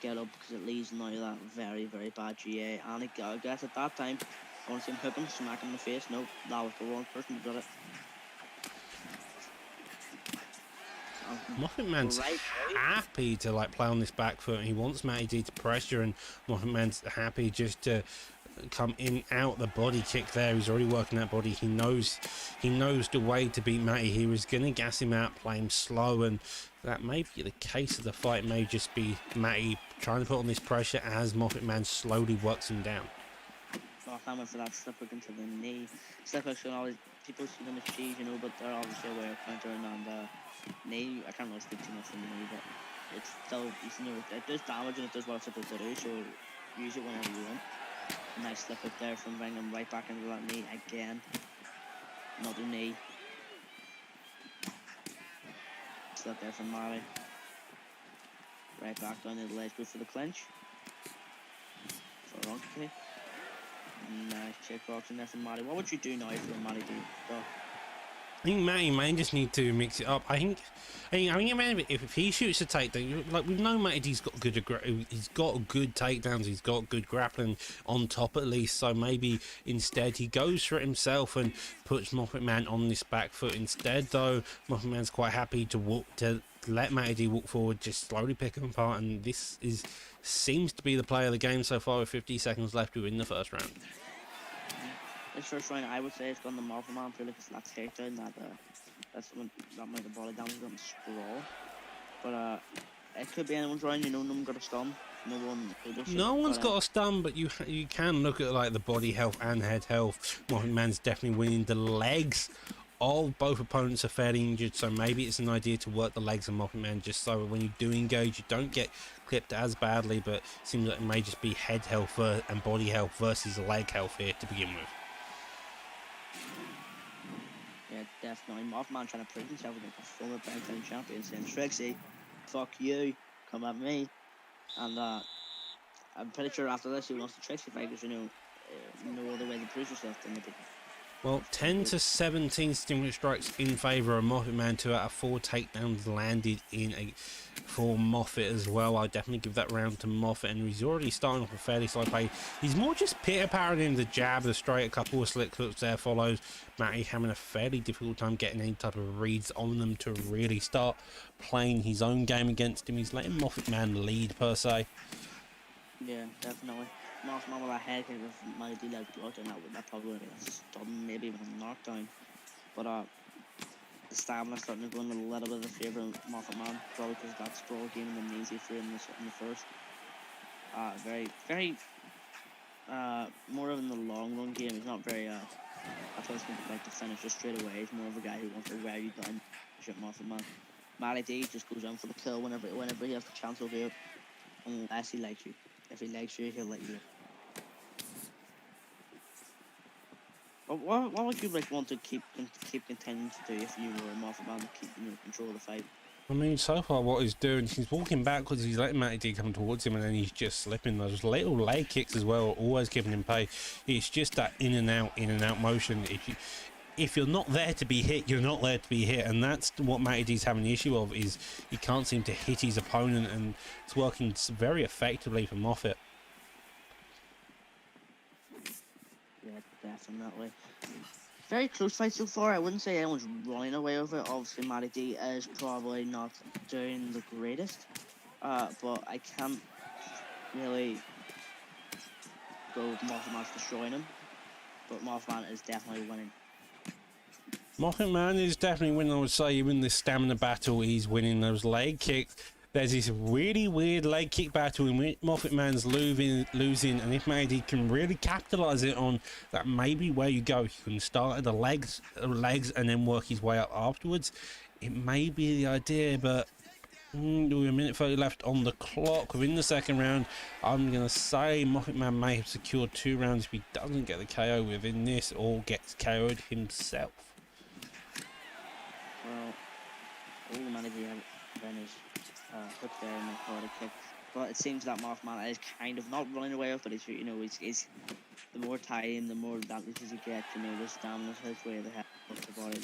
get up, because it leaves now that very, very bad GA. And it gets at that time. I want to see him hook him, smack him in the face. Nope, that was the wrong person who did it. Moffat Man's happy to like play on this back foot. He wants Matty D to pressure, and Moffat Man's happy just to come in out the body kick there. He's already working that body. He knows the way to beat Matty. He was gonna gas him out, play him slow, and that may be the case of the fight. It may just be Matty trying to put on this pressure as Moffat Man slowly works him down. I went for that slip hook into the knee. Slip hooks can always, people see them as cheese, you know, but they're obviously a way of countering on the knee. I can't really speak too much on the knee, but it's still, you know, it does damage and it does what it's supposed to do, so use it whenever you want. Nice slip hook there from Bingham right back into that knee again. Another knee. Slip there from Mali. Right back down to the legs, go for the clinch. For a wrong kick. Nice kickboxing there from Matty. What would you do now if you're Matty D? I think Matty may just need to mix it up. I think if he shoots a takedown, like we've known Matty D's got good takedowns, he's got good grappling on top at least. So maybe instead he goes for it himself and puts Moffat Man on this back foot instead. Though Moffat Man's quite happy to let Matty D walk forward, just slowly pick him apart, and this seems to be the play of the game so far with 50 seconds left within the first round. This first round, I would say it's gone the Moffat Man purely because that takedown, that made the body damage on Sprawl. But it could be anyone's round, you know, no one got a stun. No one's got a stun, but you can look at like the body health and head health. Moffat Man's definitely winning. The legs of both opponents are fairly injured, so maybe it's an idea to work the legs of Moffat Man just so when you do engage you don't get clipped as badly, but it seems like it may just be head health and body health versus leg health here to begin with. Yeah, definitely. Moffat Man trying to prove himself against a former Bangtown champion, saying, Trixie, fuck you, come at me. And I'm pretty sure after this he wants the Trixie fight because, you know, no other way to prove yourself than to be. Well, 10 to 17 stimulant strikes in favour of Moffat Man. 2 out of 4 takedowns landed for Moffat as well. I'll definitely give that round to Moffat, and he's already starting off a fairly slow pace. He's more just pitter-pattering the jab, the straight, a couple of slick hooks there follows. Matty having a fairly difficult time getting any type of reads on them to really start playing his own game against him. He's letting Moffat Man lead per se. Yeah, definitely. Moffat Man with that head kick with Matty D like blood, and that probably would have stun, maybe even a knockdown. But the stamina's starting to go in a little bit of the favour of Moffat Man, probably because that Sprawl game and easy for him in the first. Very more of in the long run game. He's not very I thought he was like to finish just straight away. He's more of a guy who wants to wear you down. Moffat Man. Matty D just goes in for the kill whenever he has the chance to do it, unless he likes you. If he likes you, he'll let you. What would you like want to keep continuing to do if you were a Moffat Man to keep control of the fight? I mean, so far what he's doing, he's walking backwards, he's letting Matty D come towards him, and then he's just slipping. Those little leg kicks as well are always giving him pay. It's just that in and out motion. If you're not there to be hit, you're not there to be hit, and that's what Matty D's having the issue of, is he can't seem to hit his opponent, and it's working very effectively for Moffat. Yeah, definitely. Very close fight so far. I wouldn't say anyone's running away with it. Obviously, Matty D is probably not doing the greatest, but I can't really go with Moffat Man destroying him, but Moffat Man is definitely winning. Moffat Man is definitely winning, I would say. Even the stamina battle, he's winning those leg kicks. There's this really weird leg kick battle in which Moffat Man's losing, and if Matty D can really capitalise it on, that may be where you go. You can start at the legs and then work his way up afterwards. It may be the idea, but with a minute 30 left on the clock within the second round, I'm going to say Moffat Man may have secured 2 rounds if he doesn't get the KO within this or gets KO'd himself. Well, Manatee then is hook there and a body kick. But it seems that Mothman is kind of not running away with it. He's, he's the more time, the more advantages you get. The stamina's his way, the head of the body.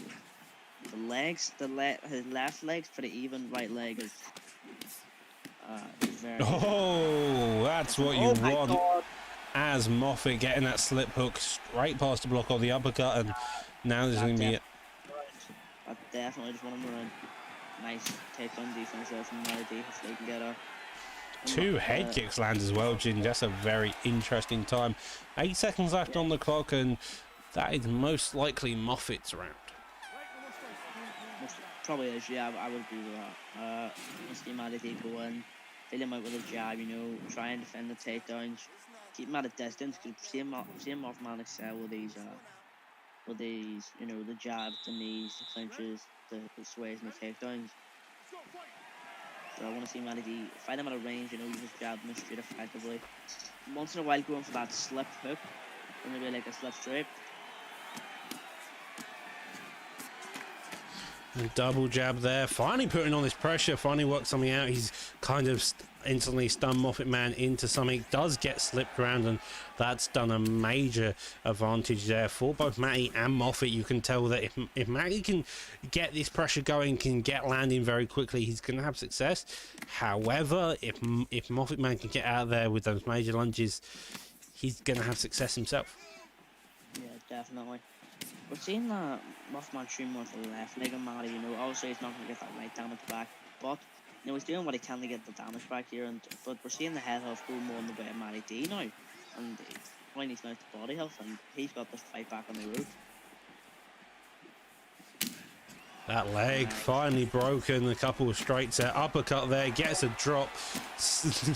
The legs, his left leg's pretty even. Right leg is very. Oh, that's what you want. God. As Moffat getting that slip hook straight past the block of the uppercut, and now there's going to be. I definitely just want him around. Nice takedown defense there from Melody. If they can get a. Two head kicks land as well, Jin. That's a very interesting time. 8 seconds left on the clock, and that is most likely Moffat's round. Probably is, yeah, I would agree with that. Let's see Melody go in, fill him out with a jab, try and defend the takedowns, keep him at a distance, because see him off man excel with these, the jabs, the knees, the clinches, the sways and the takedowns. So I want to see Melody fight him at a range, use his jab and straight effectively. Once in a while going for that slip hook, or maybe like a slip straight. And double jab there, finally putting on this pressure, finally worked something out. He's kind of instantly stunned Moffat Man into something, does get slipped around, and that's done a major advantage there for both Matty and Moffat. You can tell that if Matty can get this pressure going, can get landing very quickly, he's going to have success. However, if Moffat Man can get out of there with those major lunges, he's going to have success himself. Yeah, definitely. We're seeing that Mothman shooting more for the left leg of Matty, obviously he's not going to get that right damage back, but he's doing what he can to get the damage back here, but we're seeing the head health go more in the way of Matty D now, and when he's now to body health, and he's got this fight back on the road. That leg finally broken, a couple of straights there, uppercut there, gets a drop,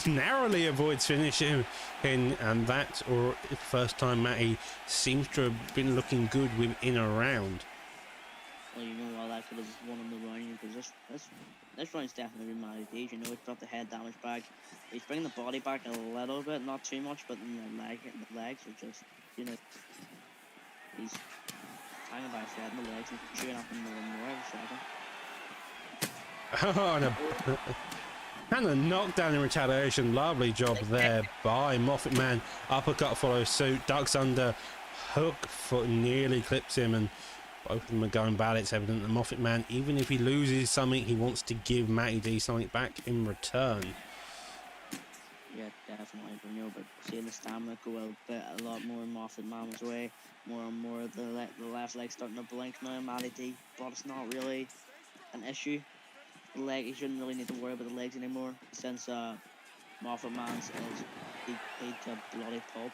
narrowly avoids finishing in, and that, or first time Matty seems to have been looking good within a round. Well, all that could have just won him the round, because this round's definitely been Matty D's, he's got the head damage back, he's bringing the body back a little bit, not too much, but the legs are just, he's hanging by a thread in the legs and chewing up more and more every second. And a knockdown in retaliation. Lovely job there by Moffat Man. Uppercut follows suit, ducks under, hook foot nearly clips him, and both of them are going bad. It's evident that Moffat Man, even if he loses something, he wants to give Matty D something back in return. Yeah, definitely. But seeing the stamina go a lot more in Moffat Man's way, more and more the left leg starting to blink now in Matty D, but it's not really an issue. The leg, he shouldn't really need to worry about the legs anymore, since Moffat Man's is beat to bloody pulp.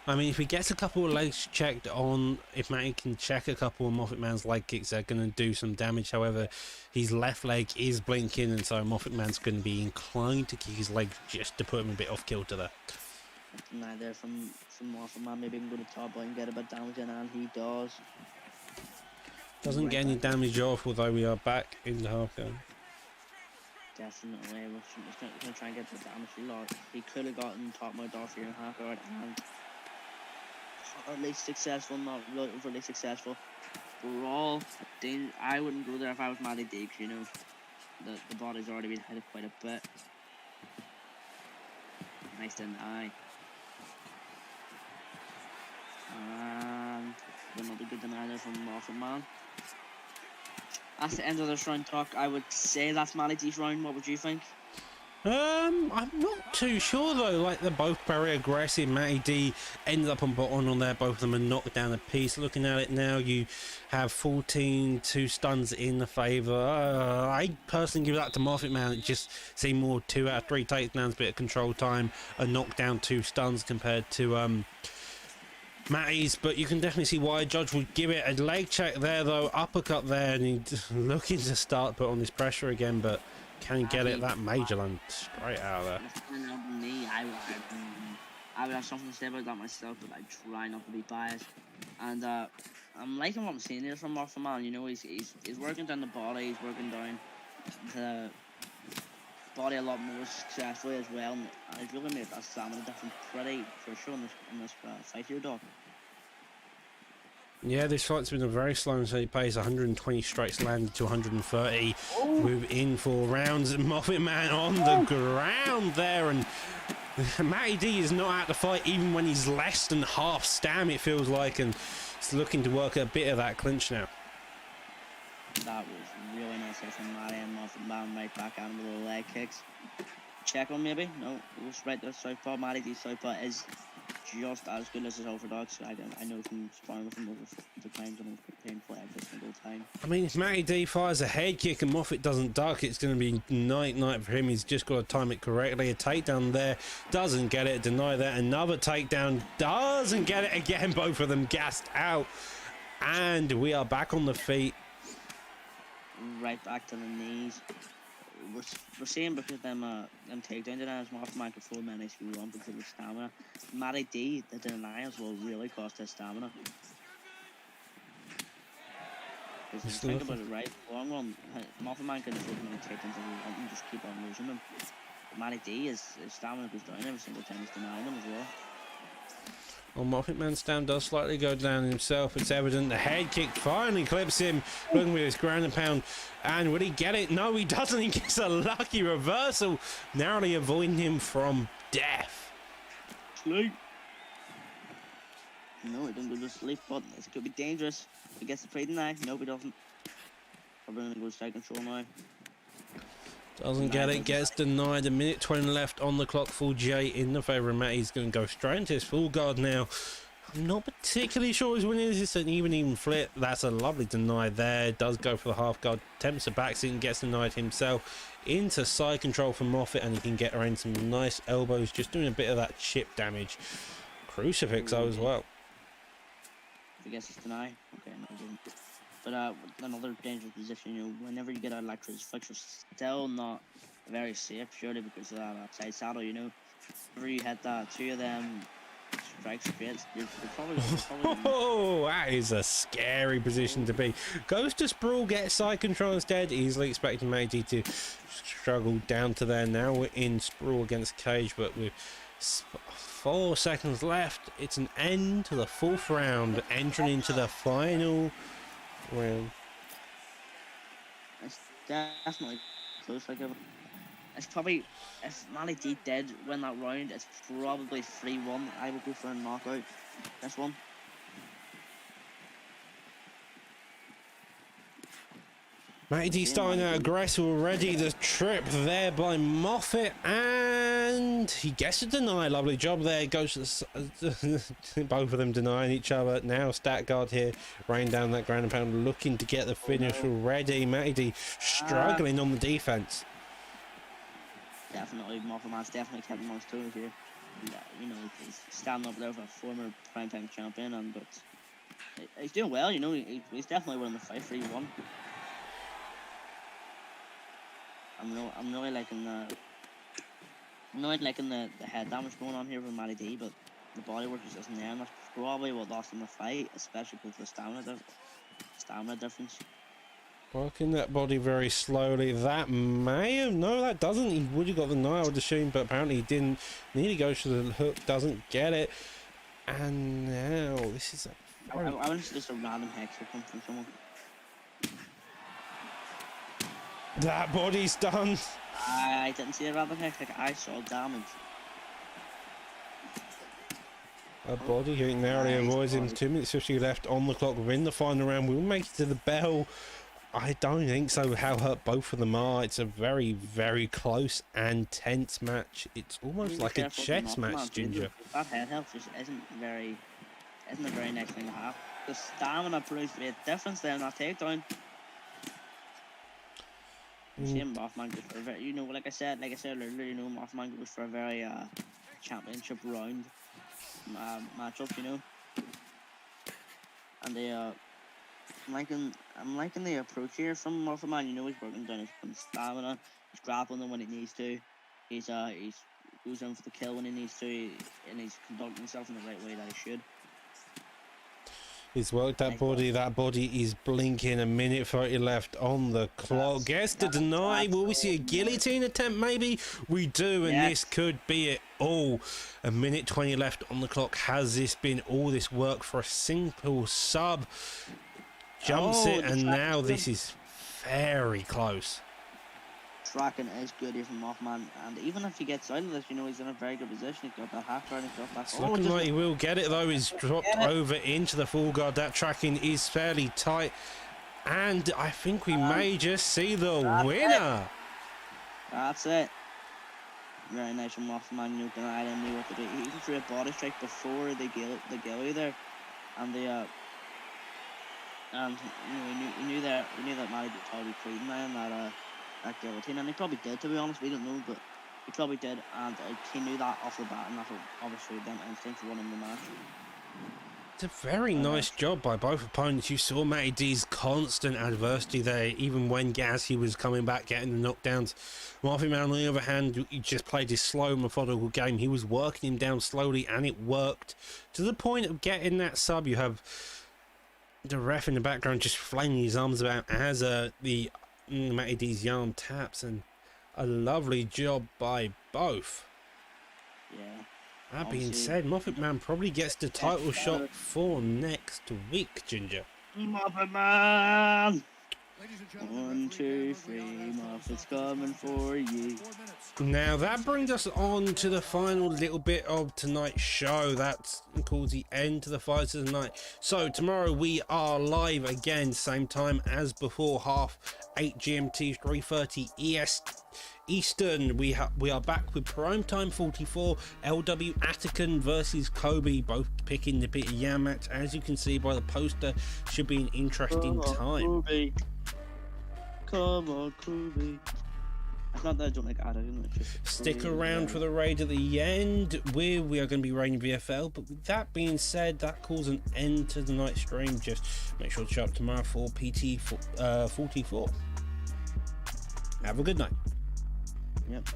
I mean, if he gets a couple of legs checked on, if Matty can check a couple of Moffat Man's leg kicks, they're going to do some damage. However, his left leg is blinking, and so Moffat Man's going to be inclined to kick his leg just to put him a bit off kilter there. Neither from Moffat Man, maybe he can go to top and get a bit damage in, and he does. Doesn't get any damage off, although we are back in the half gun. Definitely, we're going to try and get the damage a lot. He could have gotten top mode off here in half guard, and at least successful, not really overly successful. Overall, I wouldn't go there if I was Matty D, because the body's already been hit quite a bit. Nice in the eye. And another good denial from Moffat Man. That's the end of this round talk. I would say that's Matty D's round. What would you think? I'm not too sure though. Like, they're both very aggressive. Matty D ended up on bottom on there. Both of them are knocked down a piece. Looking at it now, you have 14, 2 stuns in the favour. I personally give that to Moffat Man. It just seemed more 2 out of 3 takedowns, bit of control time, a knockdown, 2 stuns compared to Matty's, but you can definitely see why a judge would give it a leg check there though, uppercut there, and he's looking to start put on this pressure again, but can he get it that major land straight out of there? I would have something to say about that myself, but I try not to be biased. And I'm liking what I'm seeing here from Moffat Man. He's working down the body, he's working down the body a lot more successfully as well, and he's really made that stamina difference pretty for sure in this fight here, Doc. Yeah, this fight's been a very slow and steady pace. 120 strikes landed to 130. Move in 4 rounds. And Moffat Man on the ground there. And Matty D is not out to fight even when he's less than half stam, it feels like. And he's looking to work a bit of that clinch now. That was really nice hit from Matty, and Moffat Man right back at him with the leg kicks. Check on maybe? No, it was right there. Southpaw. Matty D Southpaw is just as good as his orthodox. I know from sparring with him over the times, and it's painful every single time. I mean, if Matty D fires a head kick and Moffat doesn't duck, it's going to be night for him. He's just got to time it correctly. A takedown there, doesn't get it. Deny that. Another takedown, doesn't get it again. Both of them gassed out. And we are back on the feet. Right back to the knees. We're seeing because them takedown denials, Moffat Man could full menace if we want because of the stamina. Matty D, the denials will really cost his stamina. Because if you think about it, right, long run, Moffat Man can full many takedowns if we want and just keep on losing them. Matty D, his stamina goes down every single time he's denying them as well. Well, Moffat Man's stam does slightly go down himself. It's evident the head kick finally clips him, looking with his ground and pound. And will he get it? No, he doesn't. He gets a lucky reversal, narrowly avoiding him from death. Sleep. No, he doesn't go to sleep, but this could be dangerous. He gets the pre-deny. No, he doesn't. Probably going to go strike control now. Doesn't get it, gets denied. A minute 20 left on the clock. Full J in the favour of Matt. He's going to go straight into his full guard now. I'm not particularly sure he's winning. This is an even flip. That's a lovely deny there. Does go for the half guard. Attempts a backseat and gets denied himself. Into side control from Moffat, and he can get around some nice elbows. Just doing a bit of that chip damage. Crucifix though as well. I guess it's deny. Okay, no, he didn't. But another dangerous position, you know, whenever you get out like crucifix, you're still not very safe, surely because of that side saddle, you know. Whenever you hit that, 2 of them strike straight, you're probably Oh, that is a scary position to be. Goes to sprawl, gets side control instead. Easily expecting Matty to struggle down to there. Now we're in sprawl against Cage, but with 4 seconds left, it's an end to the 4th round, entering into the final round. It's definitely close. Like it's probably, if Matty D did win that round, it's probably 3-1. I would go for a knockout. This one. Matty D starting out aggressive already. The trip there by Moffat, and he gets a deny. Lovely job there. Goes to both of them denying each other. Now stat guard here, rain down that ground and pound, looking to get the finish already. Matty D struggling on the defense. Definitely, Moffat Man's definitely kept him on his toes here. You know, he's standing up there for a former primetime champion, but he's doing well. You know, he's definitely winning the fight 3-1. I'm really liking the head damage going on here with Matty D, but the body work just isn't there, and that's probably what lost him the fight, especially because of the stamina difference. Working that body very slowly. That may have... No, that doesn't. He would have got the deny, I would assume, but apparently he didn't. Nearly goes to the hook, doesn't get it. And now this is I want to see just a random hex come from someone. That body's done. I didn't see a random hex, like I saw damage. A body here narrowly avoids him. 2 minutes 50 left on the clock within the final round. We'll make it to the bell. I don't think so, how hurt both of them are. It's a very, very close and tense match. It's almost like a chess match, Ginger. That head health just isn't a very nice thing to have. The stamina proves to be a difference there in that takedown. Same Moffat Man goes for a very, you know, like I said earlier, you know, Moffat Man goes for a very championship round matchup, you know. And they I'm liking the approach here from Moffat Man. You know, he's working down his stamina, he's grappling them when he needs to, he's goes in for the kill when he needs to, and he's conducting himself in the right way that he should. He's worked that body. That body is blinking. A minute 30 left on the clock. Gets to deny. Will we see a guillotine attempt? Maybe we do, and this could be it all. A minute 20 left on the clock. Has this been all this work for a simple sub? Jumps it, and now this is very close. Tracking is good here from Mothman, and even if he gets out of this, you know, he's in a very good position. He's got that half guard, he's got back. It's looking like he will get it though. He's dropped over into the full guard. That tracking is fairly tight, and I think we may just see the winner. That's it. Very nice from Mothman. You know, I didn't know what to do. He even threw a body strike before the gilly there, and the and you know, we knew that Matty would probably clean man that guillotine, and he probably did, to be honest. We don't know, but he probably did, and he knew that off the bat, and that's what obviously them instinct for winning the match. It's a very nice job by both opponents. You saw Matty D's constant adversity there, even when Gazzy was coming back, getting the knockdowns. Marvin Man, on the other hand, he just played his slow, methodical game. He was working him down slowly, and it worked to the point of getting that sub. You have the ref in the background just flailing his arms about as the Matty D's yarn taps, and a lovely job by both. Yeah. That being said, Moffat Man probably gets the title shot for next week, Ginger. Moffat Man! 1, 2, 3, Moffat's coming for you. Now that brings us on to the final little bit of tonight's show. That's called the end to the fights of the night. So tomorrow we are live again, same time as before, 8:30 GMT, 3:30 Eastern. We are back with Prime Time 44, LW Attican versus Kobe, both picking the Peter Yan match. As you can see by the poster, should be an interesting time. Kobe. Come on, Kobe. It's not that I don't like Attican, it's just Stick Kobe, around for the raid at the end, where we are going to be raiding VFL. But with that being said, that calls an end to the night stream. Just make sure to show up tomorrow for PT 44. Have a good night. Yep.